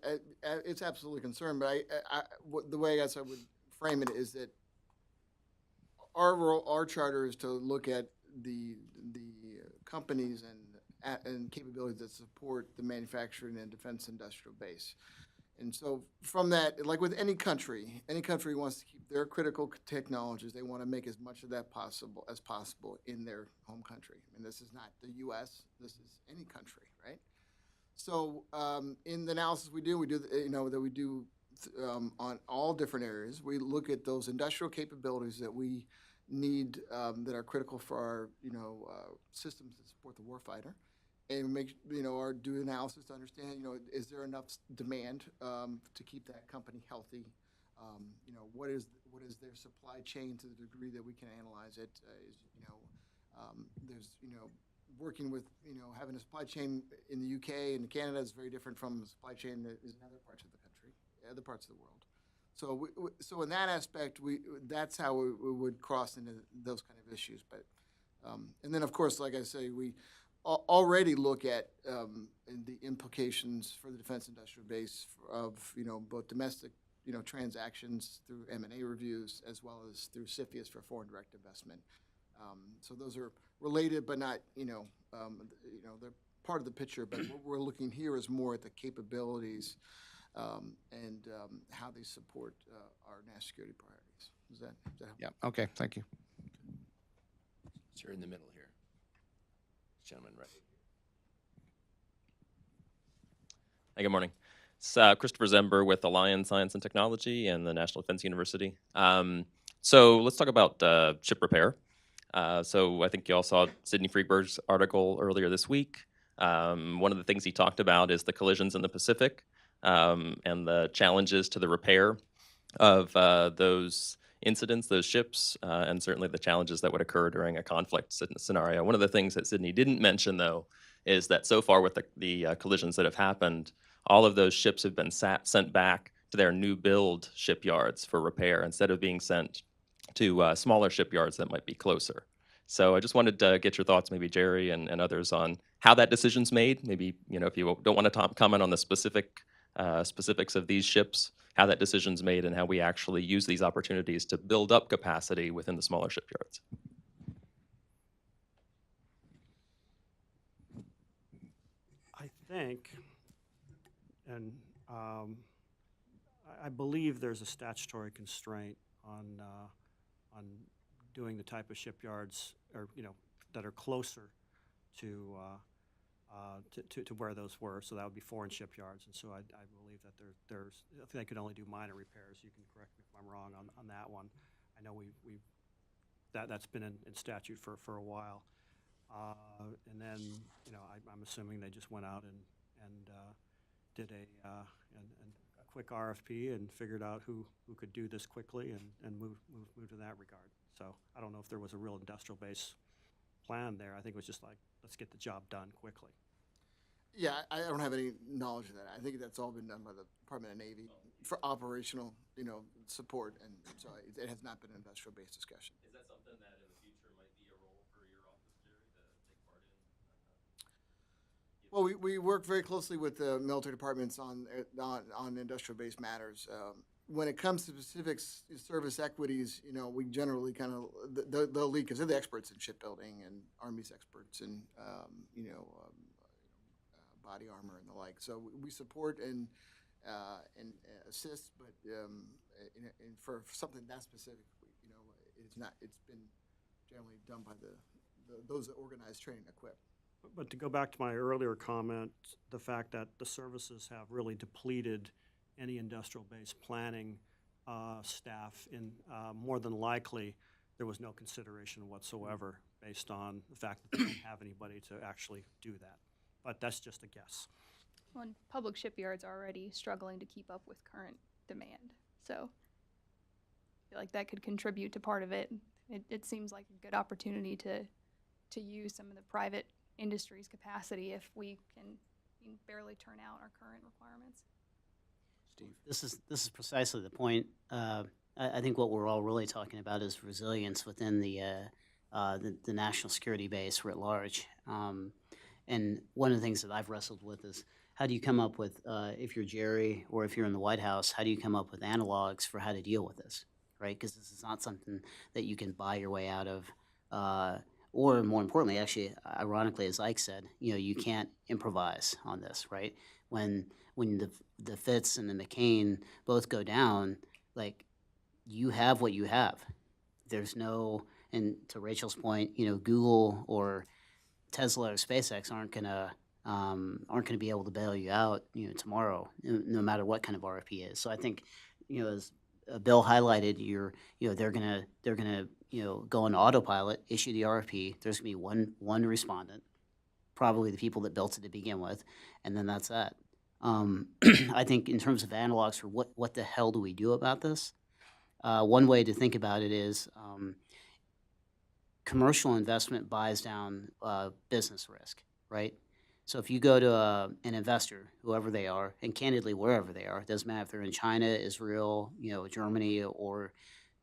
it's absolutely a concern, but the way I guess I would frame it is that our charter is to look at the companies and capabilities that support the manufacturing and defense industrial base. And so from that, like with any country wants to keep their critical technologies, they want to make as much of that as possible in their home country. And this is not the U.S., this is any country, right? So in the analysis we do on all different areas, we look at those industrial capabilities that we need that are critical for our systems that support the warfighter, and do analysis to understand is there enough demand to keep that company healthy. What is their supply chain to the degree that we can analyze it? There's working with having a supply chain in the UK and Canada is very different from the supply chain that is in other parts of the country, other parts of the world. So, so in that aspect, that's how we would cross into those kind of issues. But and then, of course, like I say, we already look at the implications for the defense industrial base of both domestic transactions through M&A reviews as well as through CFIUS for foreign direct investment. So those are related, but not they're part of the picture. But what we're looking here is more at the capabilities. And how they support our national security priorities. Does that help? Yeah, okay, thank you. Sir, in the middle here. Gentleman right here. Hi, good morning. It's Christopher Zember with Alliance Science and Technology and the National Defense University. So let's talk about ship repair. So I think you all saw Sidney Freeberg's article earlier this week. One of the things he talked about is the collisions in the Pacific. And the challenges to the repair of those incidents, those ships, and certainly the challenges that would occur during a conflict scenario. One of the things that Sidney didn't mention, though, is that so far with the collisions that have happened, all of those ships have been sent back to their new build shipyards for repair instead of being sent to smaller shipyards that might be closer. So I just wanted to get your thoughts, maybe Jerry and others, on how that decision's made. Maybe if you don't want to comment on the specifics of these ships, how that decision's made, and how we actually use these opportunities to build up capacity within the smaller shipyards. I think, and I believe there's a statutory constraint on doing the type of shipyards, or that are closer to to where those were. So that would be foreign shipyards. And so I believe that I think they could only do minor repairs. You can correct me if I'm wrong on that one. I know that's been in statute for a while. And then, I'm assuming they just went out and did a quick RFP and figured out who could do this quickly and move in that regard. So I don't know if there was a real industrial base plan there. I think it was just like, let's get the job done quickly. Yeah, I don't have any knowledge of that. I think that's all been done by the Department of Navy for operational, support, and so it has not been an industrial-based discussion. Is that something that in the future might be a role for your office, Jerry, to take part in? Well, we work very closely with the military departments on industrial-based matters. When it comes to specific service equities, we generally kind of they'll lead because they're the experts in shipbuilding and Army's experts in body armor and the like. So we support and assist, but for something that specific, it's not. It's been generally done by those that organize, train, and equip. But to go back to my earlier comment, the fact that the services have really depleted any industrial-based planning staff, in more than likely there was no consideration whatsoever based on the fact that they didn't have anybody to actually do that. But that's just a guess. Well, and public shipyards are already struggling to keep up with current demand. So I feel like that could contribute to part of it. It seems like a good opportunity to use some of the private industry's capacity if we can barely turn out our current requirements. Steve? This is precisely the point. I think what we're all really talking about is resilience within the national security base writ large. And one of the things that I've wrestled with is how do you come up with, if you're Jerry or if you're in the White House, how do you come up with analogs for how to deal with this, right? Because this is not something that you can buy your way out of, or more importantly, actually, ironically, as Ike said, you can't improvise on this, right? When the Fitz and the McCain both go down, like, you have what you have. There's no, and to Rachel's point, Google or Tesla or SpaceX aren't gonna be able to bail you out, tomorrow, no matter what kind of RFP is. So I think, as Bill highlighted, they're gonna go on autopilot, issue the RFP. There's gonna be one respondent, probably the people that built it to begin with, and then that's that. I think in terms of analogs for what the hell do we do about this? One way to think about it is commercial investment buys down business risk, right? So if you go to an investor, whoever they are, and candidly wherever they are, it doesn't matter if they're in China, Israel, Germany, or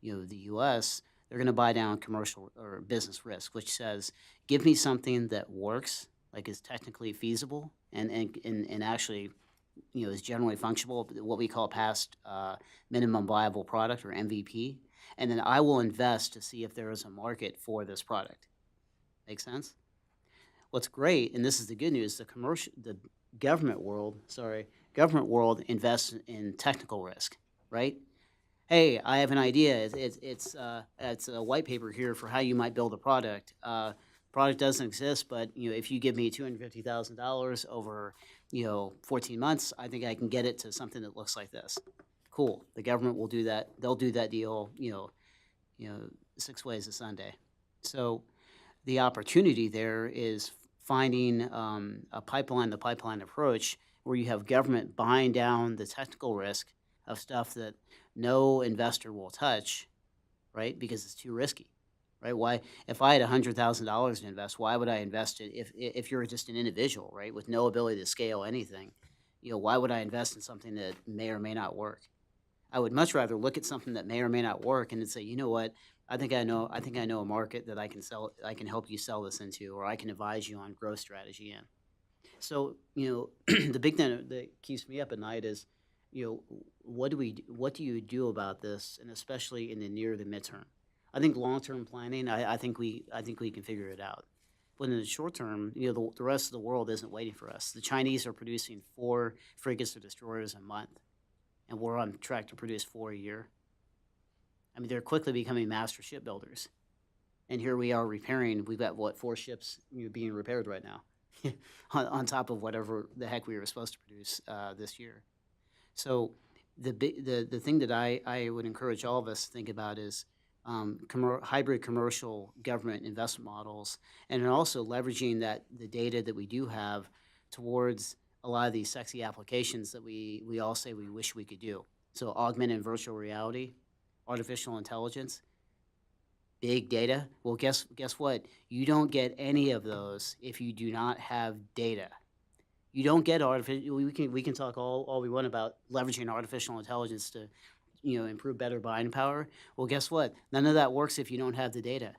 the U.S., they're going to buy down commercial or business risk, which says, give me something that works, like is technically feasible, and actually is generally functional, what we call past minimum viable product, or MVP, and then I will invest to see if there is a market for this product. Make sense? What's great, and this is the good news, the government world invests in technical risk, right? Hey, I have an idea. It's a white paper here for how you might build a product. Product doesn't exist, but if you give me $250,000 over 14 months, I think I can get it to something that looks like this. Cool. The government will do that. They'll do that deal 6 ways a Sunday. So the opportunity there is finding a pipeline approach where you have government buying down the technical risk of stuff that no investor will touch, right? Because it's too risky, right? Why, if I had $100,000 to invest, why would I invest it if you're just an individual, right, with no ability to scale anything? Why would I invest in something that may or may not work? I would much rather look at something that may or may not work and then say, you know what, I think I know a market that I can help you sell this into, or I can advise you on growth strategy in. So, the big thing that keeps me up at night is, what do you do about this, and especially in the near to midterm? I think long-term planning, I think we can figure it out. But in the short term, the rest of the world isn't waiting for us. The Chinese are producing 4 frigates or destroyers a month, and we're on track to produce 4 a year. I mean, they're quickly becoming master shipbuilders. And here we are repairing. We've got, 4 ships being repaired right now. on top of whatever the heck we were supposed to produce this year. So the thing that I would encourage all of us to think about is hybrid commercial government investment models, and then also leveraging the data that we do have towards a lot of these sexy applications that we all say we wish we could do. So augmented and virtual reality, artificial intelligence, big data. Well, guess what? You don't get any of those if you do not have data. You don't get artificial. We can talk all we want about leveraging artificial intelligence to, improve better buying power. Well, guess what? None of that works if you don't have the data.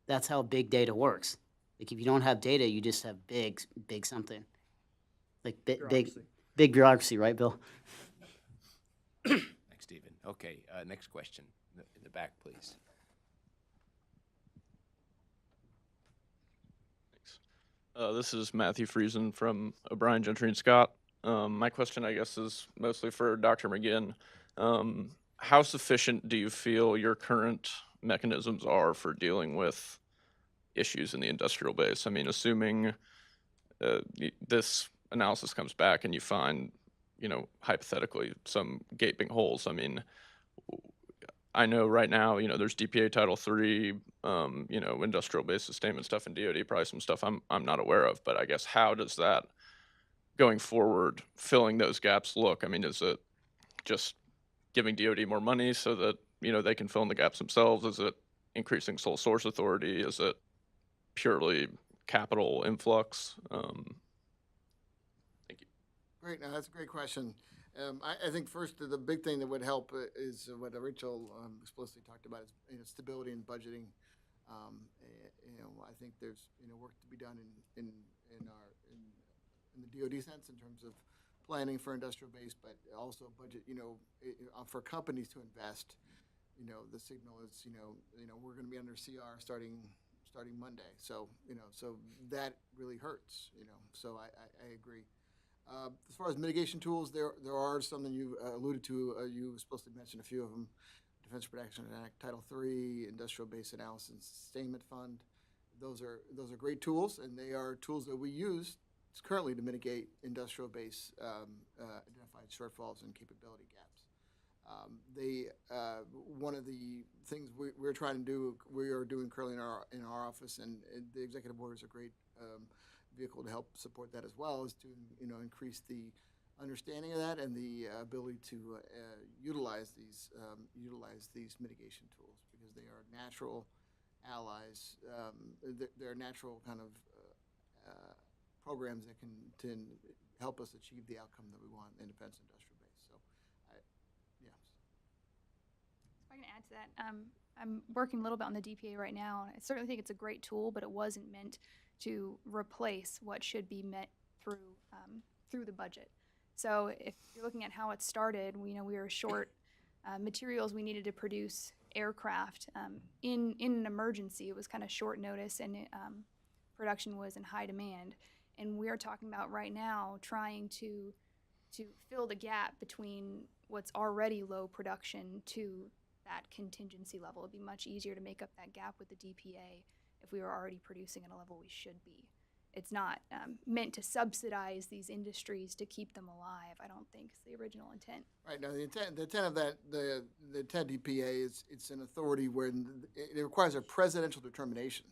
That's how big data works. Like if you don't have data, you just have big something. Like big bureaucracy, right, Bill? Thanks, Stephen. Okay, next question. In the back, please. This is Matthew Friesen from O'Brien, Gentry, and Scott. My question, I guess, is mostly for Dr. McGinn. How sufficient do you feel your current mechanisms are for dealing with issues in the industrial base? I mean, assuming this analysis comes back and you find, hypothetically, some gaping holes. I mean, I know right now, there's DPA Title III, industrial base sustainment stuff and DoD, probably some stuff I'm not aware of. But I guess how does that, going forward, filling those gaps look? I mean, is it just giving DoD more money so that, they can fill in the gaps themselves? Is it increasing sole source authority? Is it purely capital influx? Thank you. Great, now that's a great question. I think first the big thing that would help is what Rachel explicitly talked about is stability and budgeting. I think there's work to be done in the DoD sense in terms of planning for industrial base, but also budget. For companies to invest, the signal is we're going to be under CR starting Monday. So so that really hurts. So I agree. As far as mitigation tools, there are some that you alluded to. You supposedly mentioned a few of them: Defense Production Act, Title III, Industrial Base Analysis and Sustainment Fund. Those are great tools, and they are tools that we use currently to mitigate industrial base identified shortfalls and capability gaps. One of the things we're trying to do, we are doing currently in our office, and the executive order is a great vehicle to help support that as well, is to increase the understanding of that and the ability to utilize these mitigation tools, because they are natural allies. They're natural kind of programs that can help us achieve the outcome that we want in defense industrial base. So, yes. If I can add to that, I'm working a little bit on the DPA right now. I certainly think it's a great tool, but it wasn't meant to replace what should be met through the budget. So if you're looking at how it started, we were short materials we needed to produce aircraft in an emergency. It was kind of short notice, and production was in high demand. And we are talking about right now trying to fill the gap between what's already low production to that contingency level. It'd be much easier to make up that gap with the DPA if we were already producing at a level we should be. It's not meant to subsidize these industries to keep them alive, I don't think is the original intent. Right. Now, the intent of that, the intent DPA is it's an authority where it requires a presidential determination.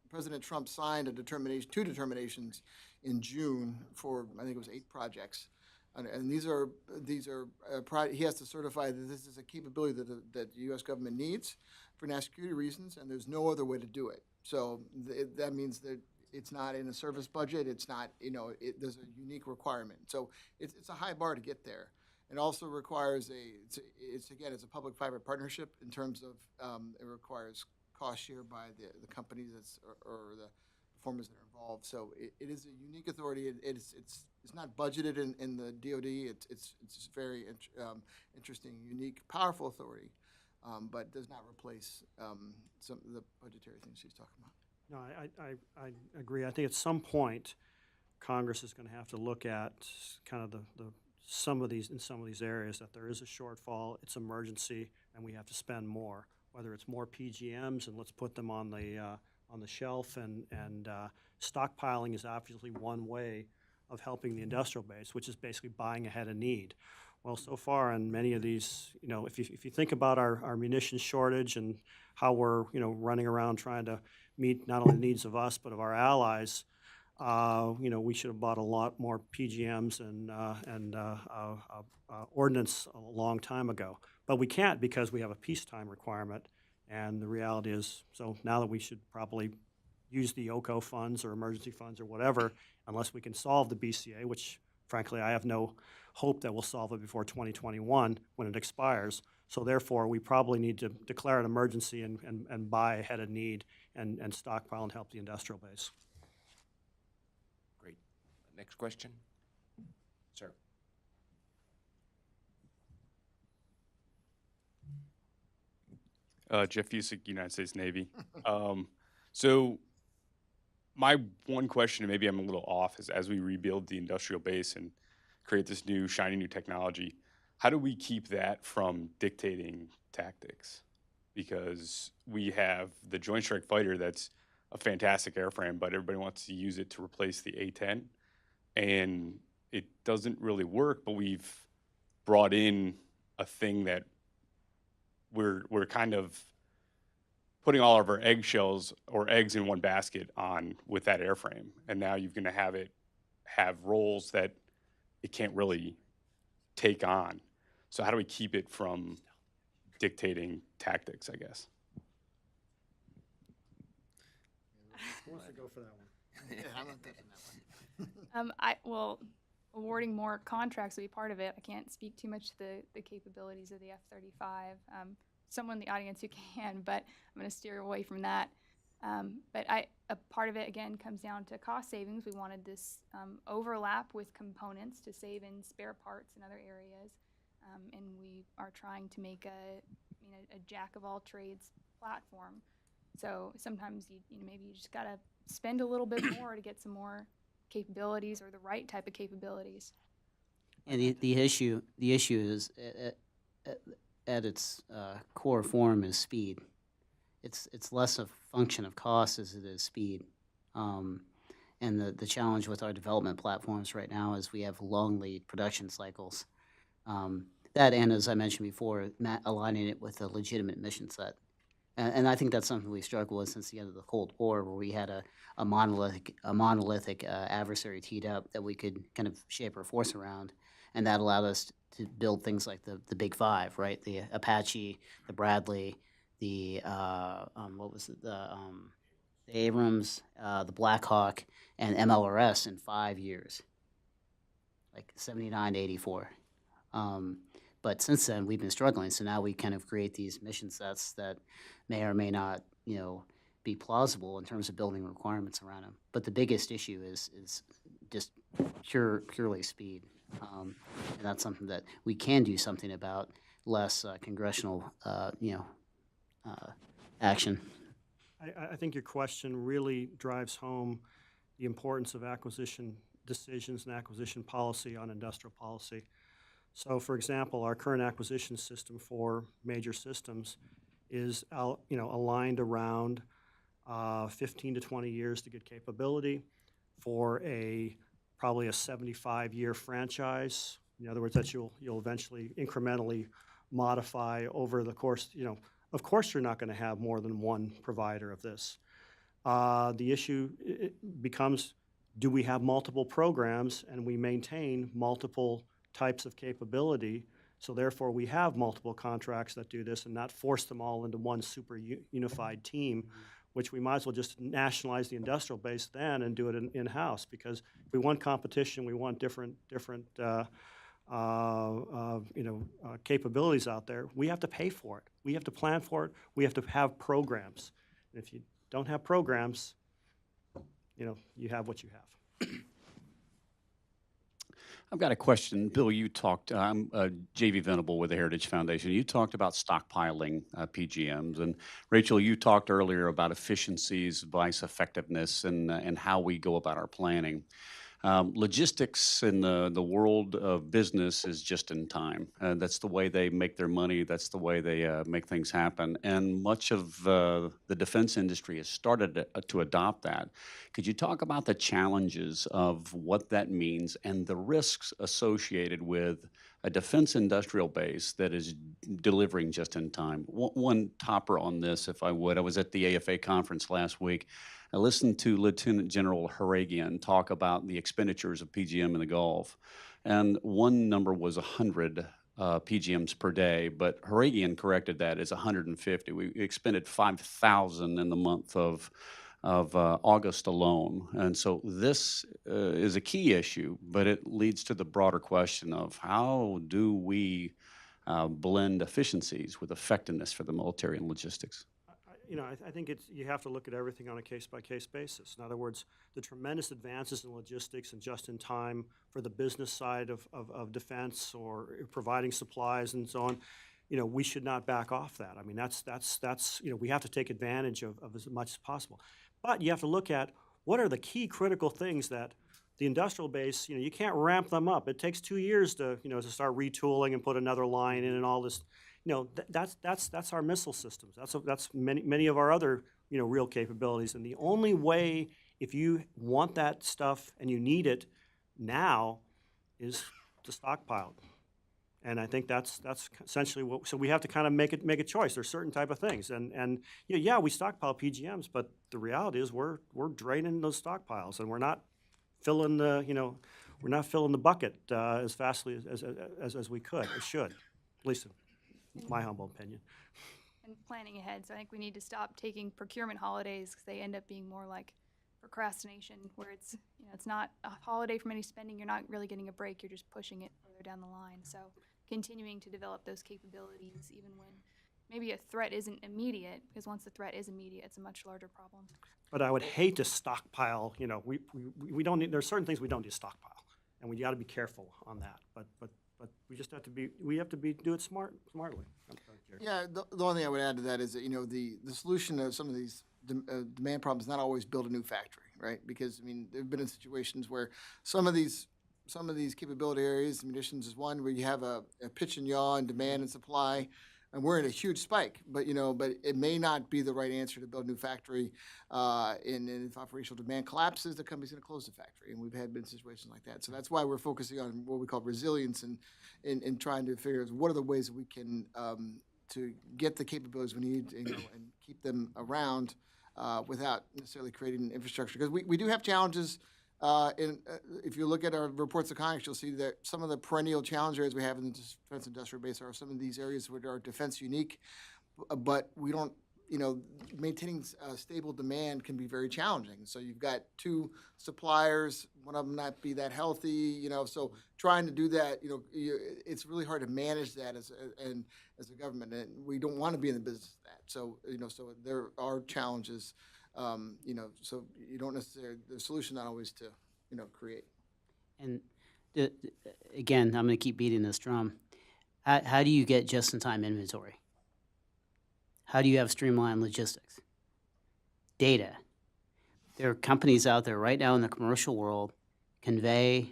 President Trump signed two determinations in June for, I think it was 8 projects. And these are he has to certify that this is a capability that the U.S. government needs for national security reasons, and there's no other way to do it. So that means that it's not in a service budget. It's not, there's a unique requirement. So it's a high bar to get there. It also requires it's a public-private partnership in terms of it requires cost share by the companies or the performers that are involved. So it is a unique authority. It's not budgeted in the DoD. It's very interesting, unique, powerful authority, but does not replace some of the budgetary things she's talking about. No, I agree. I think at some point, Congress is going to have to look at kind of some of these areas that there is a shortfall, it's emergency, and we have to spend more. Whether it's more PGMs and let's put them on the on the shelf, and stockpiling is obviously one way of helping the industrial base, which is basically buying ahead of need. Well, so far on many of these, if you think about our munitions shortage and how we're, running around trying to meet not only the needs of us, but of our allies, we should have bought a lot more PGMs and ordnance a long time ago. But we can't because we have a peacetime requirement. And the reality is, so now that we should probably use the OCO funds or emergency funds or whatever, unless we can solve the BCA, which frankly I have no hope that we'll solve it before 2021 when it expires. So therefore, we probably need to declare an emergency and buy ahead of need and stockpile and help the industrial base. Great. Next question. Sir. Jeff Fusick, United States Navy. So my one question, and maybe I'm a little off, is as we rebuild the industrial base and create this new, shiny new technology, how do we keep that from dictating tactics? Because we have the Joint Strike Fighter that's a fantastic airframe, but everybody wants to use it to replace the A-10, and it doesn't really work, but we've brought in a thing that we're kind of putting all of our eggshells or eggs in one basket on with that airframe. And now you're gonna have it have roles that it can't really take on. So how do we keep it from dictating tactics, I guess? Who wants to go for that one? Yeah, I'm not touching that one. Well, awarding more contracts would be part of it. I can't speak too much to the capabilities of the F-35. Someone in the audience who can, but I'm going to steer away from that. But a part of it, again, comes down to cost savings. We wanted this overlap with components to save in spare parts in other areas. And we are trying to make a jack of all trades platform. So sometimes maybe you just got to spend a little bit more to get some more capabilities or the right type of capabilities. And the issue is at its core form is speed. It's less a function of cost as it is speed. And the challenge with our development platforms right now is we have long lead production cycles. That, and as I mentioned before, aligning it with a legitimate mission set. And I think that's something we struggled with since the end of the Cold War, where we had a monolithic adversary teed up that we could kind of shape our force around, and that allowed us to build things like the Big Five, right? The Apache, the Bradley, the Abrams, the Black Hawk, and MLRS in 5 years, like 79 to 84. But since then, we've been struggling. So now we kind of create these mission sets that may or may not, be plausible in terms of building requirements around them. But the biggest issue is just purely speed. And that's something that we can do something about, less congressional, action. I think your question really drives home the importance of acquisition decisions and acquisition policy on industrial policy. So, for example, our current acquisition system for major systems is, aligned around 15 to 20 years to get capability for probably a 75-year franchise. In other words, that you'll eventually incrementally modify over the course. Of course, you're not going to have more than one provider of this. The issue becomes: do we have multiple programs and we maintain multiple types of capability, so therefore we have multiple contracts that do this and not force them all into one super unified team, which we might as well just nationalize the industrial base then and do it in-house, because if we want competition, we want different capabilities out there, we have to pay for it. We have to plan for it. We have to have programs. And if you don't have programs, you have what you have. I've got a question. Bill, you talked, I'm J.V. Venable with the Heritage Foundation. You talked about stockpiling PGMs. And Rachel, you talked earlier about efficiencies, vice effectiveness, and how we go about our planning. Logistics in the world of business is just in time. That's the way they make their money. That's the way they make things happen. And much of the defense industry has started to adopt that. Could you talk about the challenges of what that means and the risks associated with a defense industrial base that is delivering just in time? One topper on this, if I would, I was at the AFA conference last week. I listened to Lieutenant General Haragian talk about the expenditures of PGM in the Gulf, and one number was 100 PGMs per day, but Haragian corrected that as 150. We expended 5,000 in the month of August alone. And so this is a key issue, but it leads to the broader question of how do we blend efficiencies with effectiveness for the military and logistics? I think you have to look at everything on a case-by-case basis. In other words, the tremendous advances in logistics and just-in-time for the business side of defense or providing supplies and so on, we should not back off that. I mean, that's we have to take advantage of as much as possible. But you have to look at what are the key critical things that the industrial base, you can't ramp them up. It takes 2 years to start retooling and put another line in and all this. That's our missile systems. That's many of our other real capabilities. And the only way, if you want that stuff and you need it now, is to stockpile it. And I think that's essentially what. So we have to kind of make a choice. There's certain type of things, and we stockpile PGMs, but the reality is we're draining those stockpiles, and we're not filling the bucket as fastly as we could or should, at least in my humble opinion. And planning ahead. So I think we need to stop taking procurement holidays because they end up being more like procrastination, where it's not a holiday from any spending. You're not really getting a break. You're just pushing it further down the line. So continuing to develop those capabilities, even when maybe a threat isn't immediate, because once the threat is immediate, it's a much larger problem. But I would hate to stockpile. We don't need. There's certain things we don't need to stockpile, and we got to be careful on that. But we just have to do it smartly. I'm sorry, Jerry. Yeah, the only thing I would add to that is that, the solution to some of these demand problems is not always build a new factory, right? Because, there have been situations where some of these capability areas, munitions is one, where you have a pitch and yaw in demand and supply, and we're in a huge spike. But it may not be the right answer to build a new factory. And if operational demand collapses, the company's going to close the factory, and we've been situations like that. So that's why we're focusing on what we call resilience and trying to figure out what are the ways that we can to get the capabilities we need, and keep them around without necessarily creating an infrastructure. Because we do have challenges. If you look at our reports of Congress, you'll see that some of the perennial challenge areas we have in the defense industrial base are some of these areas where are defense unique, but we don't, maintaining stable demand can be very challenging. So you've got two suppliers, one of them not be that healthy, so trying to do that, it's really hard to manage that as a government, and we don't want to be in the business of that. So, so there are challenges. So you don't necessarily, the solution not always to, create. And again, I'm going to keep beating this drum. How do you get just-in-time inventory? How do you have streamlined logistics? Data. There are companies out there right now in the commercial world. Convey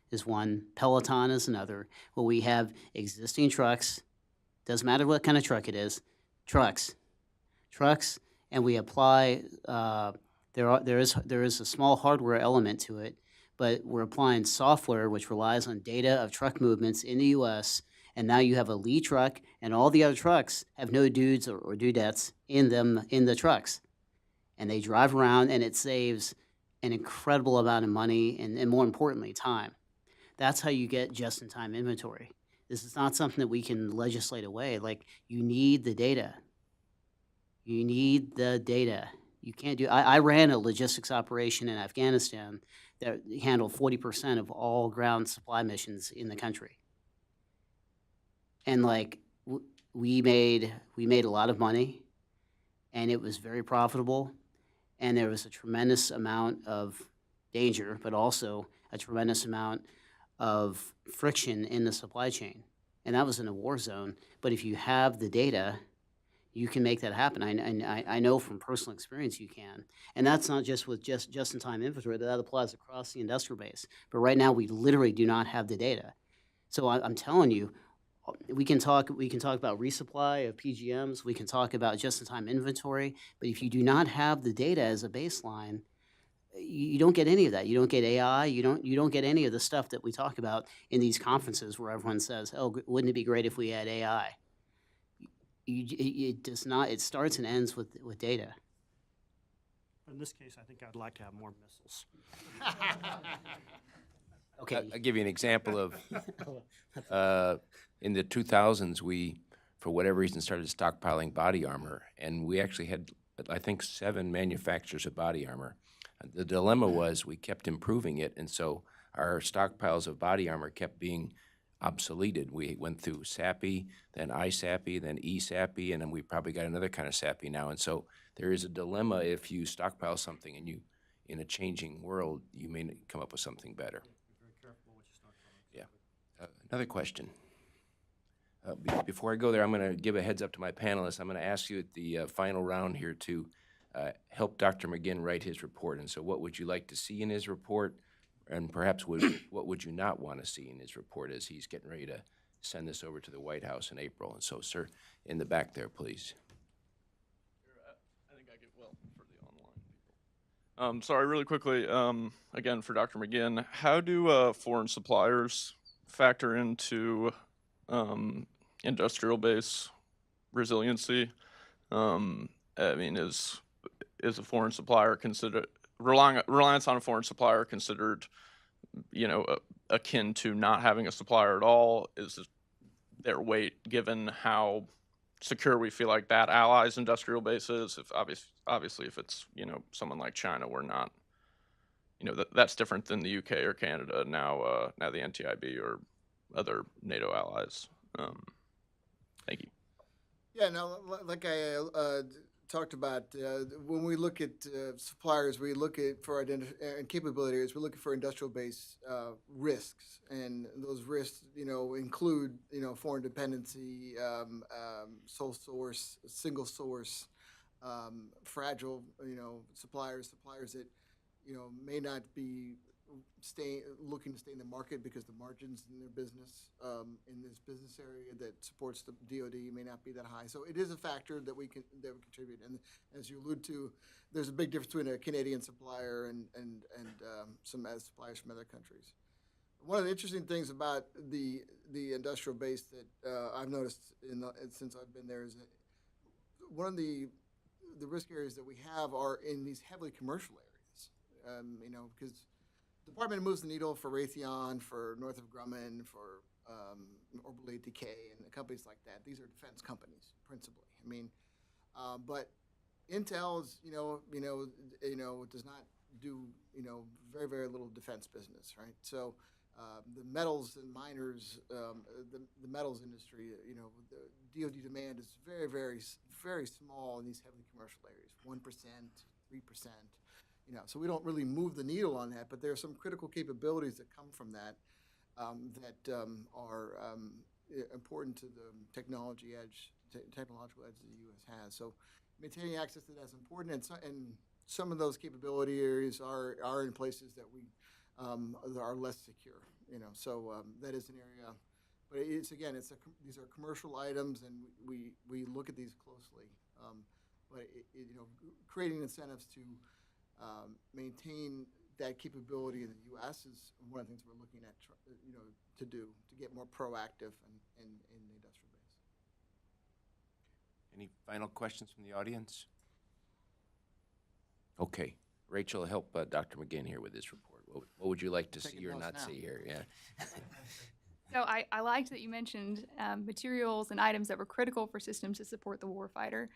is one. Peloton is another. Where we have existing trucks. Doesn't matter what kind of truck it is. Trucks, and we apply. There is a small hardware element to it, but we're applying software which relies on data of truck movements in the U.S. And now you have a Lee truck, and all the other trucks have no dudes or dudettes in them in the trucks, and they drive around, and it saves an incredible amount of money and more importantly, time. That's how you get just-in-time inventory. This is not something that we can legislate away. Like, you need the data. You need the data. You can't do. I ran a logistics operation in Afghanistan that handled 40% of all ground supply missions in the country. And we made a lot of money, and it was very profitable, and there was a tremendous amount of danger, but also a tremendous amount of friction in the supply chain. And that was in a war zone. But if you have the data, you can make that happen. I know from personal experience you can. And that's not just with just-in-time inventory, that applies across the industrial base. But right now, we literally do not have the data. So I'm telling you, we can talk about resupply of PGMs, we can talk about just-in-time inventory, but if you do not have the data as a baseline, you don't get any of that. You don't get AI. You don't get any of the stuff that we talk about in these conferences where everyone says, "Oh, wouldn't it be great if we had AI?" It does not. It starts and ends with data. In this case, I think I'd like to have more missiles. Okay. I'll give you an example of, in the 2000s, we, for whatever reason, started stockpiling body armor, and we actually had, I think, 7 manufacturers of body armor. The dilemma was we kept improving it, and so our stockpiles of body armor kept being obsoleted. We went through SAPI, then ISAPI, then ESAPI, and then we probably got another kind of SAPI now. And so there is a dilemma if you stockpile something and you, in a changing world, you may come up with something better. Yeah. Another question. Before I go there, I'm going to give a heads up to my panelists. I'm going to ask you at the final round here to help Dr. McGinn write his report. And so what would you like to see in his report? And perhaps what would you not want to see in his report as he's getting ready to send this over to the White House in April? And so, sir, in the back there, please. I think I get well for the online people. Sorry, really quickly, again, for Dr. McGinn, how do foreign suppliers factor into industrial base resiliency? I mean, is a foreign supplier considered, reliance on a foreign supplier considered, akin to not having a supplier at all? Is their weight given how secure we feel like that ally's industrial base is? If obviously if it's someone like China, we're not, that's different than the UK or Canada, now the NTIB or other NATO allies. Thank you. Yeah, no, like I talked about, when we look at suppliers, we look at for and capability areas, we're looking for industrial base risks, and those risks, include foreign dependency, sole source, single source, fragile, suppliers that may not be looking to stay in the market because the margins in their business, in this business area that supports the DoD, may not be that high. So it is a factor that we contribute. And as you allude to, there's a big difference between a Canadian supplier and some suppliers from other countries. One of the interesting things about the industrial base that I've noticed since I've been there is that one of the risk areas that we have are in these heavily commercial areas. Because the department moves the needle for Raytheon, for Northrop Grumman, for Orbital ATK, and companies like that. These are defense companies principally. But Intel is, does not do, very, very little defense business, right? So the metals and miners, the metals industry, the DoD demand is very, very, very small in these heavily commercial areas, 1%, 3%. So we don't really move the needle on that, but there are some critical capabilities that come from that are important to the technological edge that the U.S. has. So maintaining access to that is important, and some of those capability areas are in places that we are less secure. So that is an area, but these are commercial items, and we look at these closely. But creating incentives to maintain that capability in the U.S. is one of the things we're looking at, to do to get more proactive in the industrial base. Any final questions from the audience? Okay, Rachel, help Dr. McGinn here with this report. What would you like to see or not see here? Yeah. So I liked that you mentioned materials and items that were critical for systems to support the warfighter.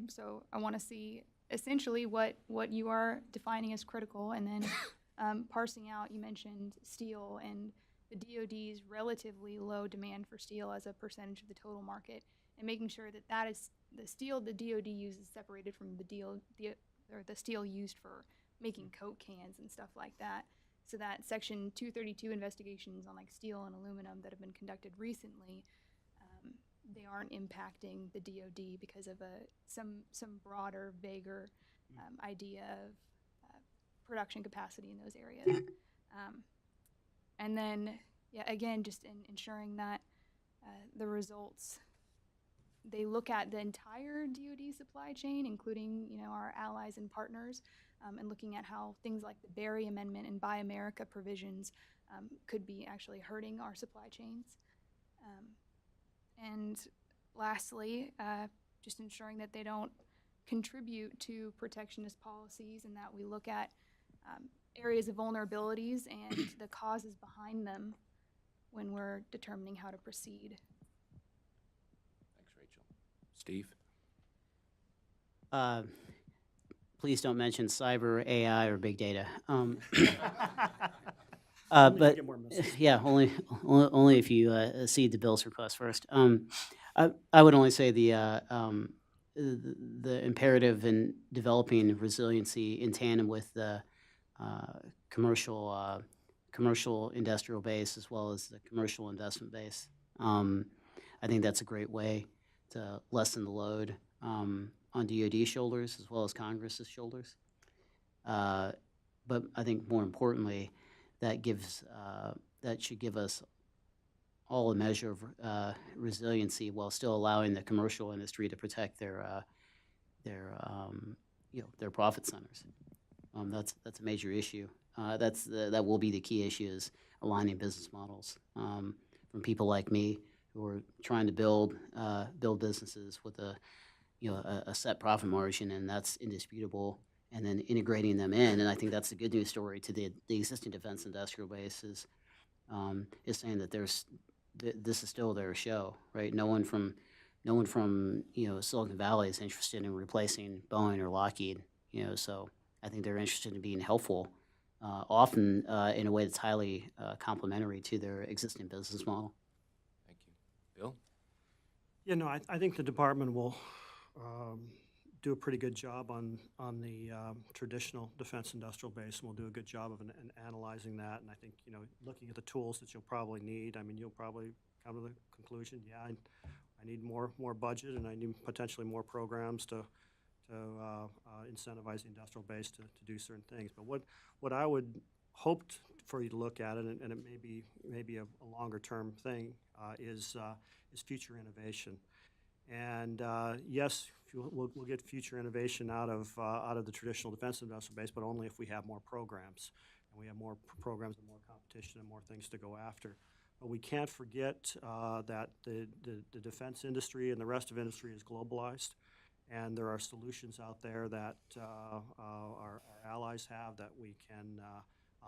So I want to see essentially what you are defining as critical, and then parsing out, you mentioned steel and the DoD's relatively low demand for steel as a percentage of the total market, and making sure that is the steel the DoD uses separated from the steel used for making Coke cans and stuff like that. So that Section 232 investigations on like steel and aluminum that have been conducted recently they aren't impacting the DoD because of some broader, vaguer idea of production capacity in those areas. And then, yeah, again, just in ensuring that the results, they look at the entire DoD supply chain, including, our allies and partners, and looking at how things like the Berry Amendment and Buy America provisions could be actually hurting our supply chains. And lastly, just ensuring that they don't contribute to protectionist policies, and that we look at areas of vulnerabilities and the causes behind them when we're determining how to proceed. Thanks, Rachel. Steve? Please don't mention cyber, AI, or big data. Only to But get more missiles. yeah, only if you cede the Bill's request first. I would only say the imperative in developing resiliency in tandem with the commercial industrial base as well as the commercial investment base. I think that's a great way to lessen the load on DoD shoulders as well as Congress's shoulders. But I think more importantly, that should give us all a measure of resiliency while still allowing the commercial industry to protect their profit centers. That's a major issue. That will be the key issue, is aligning business models from people like me who are trying to build businesses with a set profit margin, and that's indisputable, and then integrating them in. And I think that's the good news story to the existing defense industrial base is saying that this is still their show, right? No one from Silicon Valley is interested in replacing Boeing or Lockheed, so I think they're interested in being helpful, often in a way that's highly complementary to their existing business model. Thank you. Bill? Yeah, no, I think the department will do a pretty good job on the traditional defense industrial base, and we'll do a good job of analyzing that. And I think, looking at the tools that you'll probably need, you'll probably come to the conclusion, yeah, I need more budget, and I need potentially more programs to incentivize the industrial base to do certain things. But what I would hope for you to look at, and it may be a longer term thing, is future innovation. And yes, we'll get future innovation out of the traditional defense industrial base, but only if we have more programs, and we have more programs and more competition and more things to go after. But we can't forget that the defense industry and the rest of industry is globalized, and there are solutions out there that our allies have that we can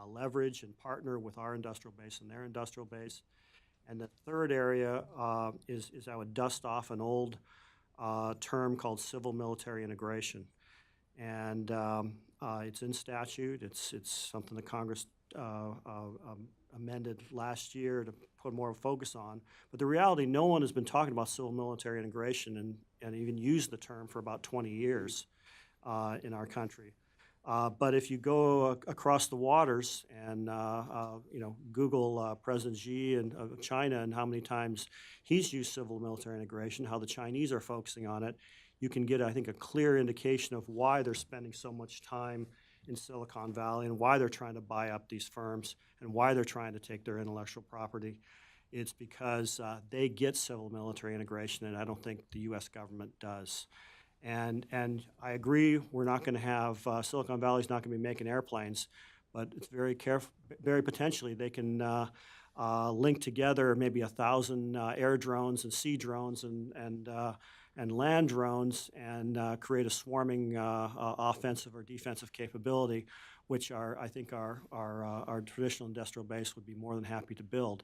leverage and partner with our industrial base and their industrial base. And the third area is I would dust off an old term called civil-military integration. And it's in statute. It's something that Congress amended last year to put more focus on. But the reality, no one has been talking about civil-military integration and even used the term for about 20 years in our country. But if you go across the waters and Google President Xi of China and how many times he's used civil-military integration, how the Chinese are focusing on it, you can get, I think, a clear indication of why they're spending so much time in Silicon Valley and why they're trying to buy up these firms and why they're trying to take their intellectual property. It's because they get civil-military integration, and I don't think the U.S. government does. And I agree, we're not going to have Silicon Valley's not going to be making airplanes, but it's very potentially they can link together maybe 1,000 air drones and sea drones and land drones and create a swarming offensive or defensive capability, which I think our traditional industrial base would be more than happy to build.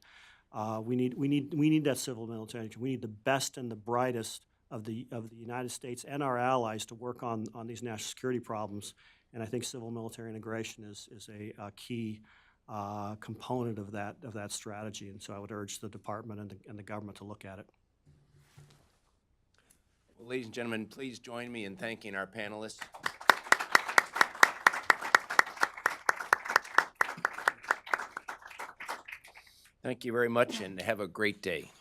We need that civil military. We need the best and the brightest of the United States and our allies to work on these national security problems, and I think civil military integration is a key component of that strategy. And so I would urge the department and the government to look at it. Well, ladies and gentlemen, please join me in thanking our panelists. Thank you very much, and have a great day.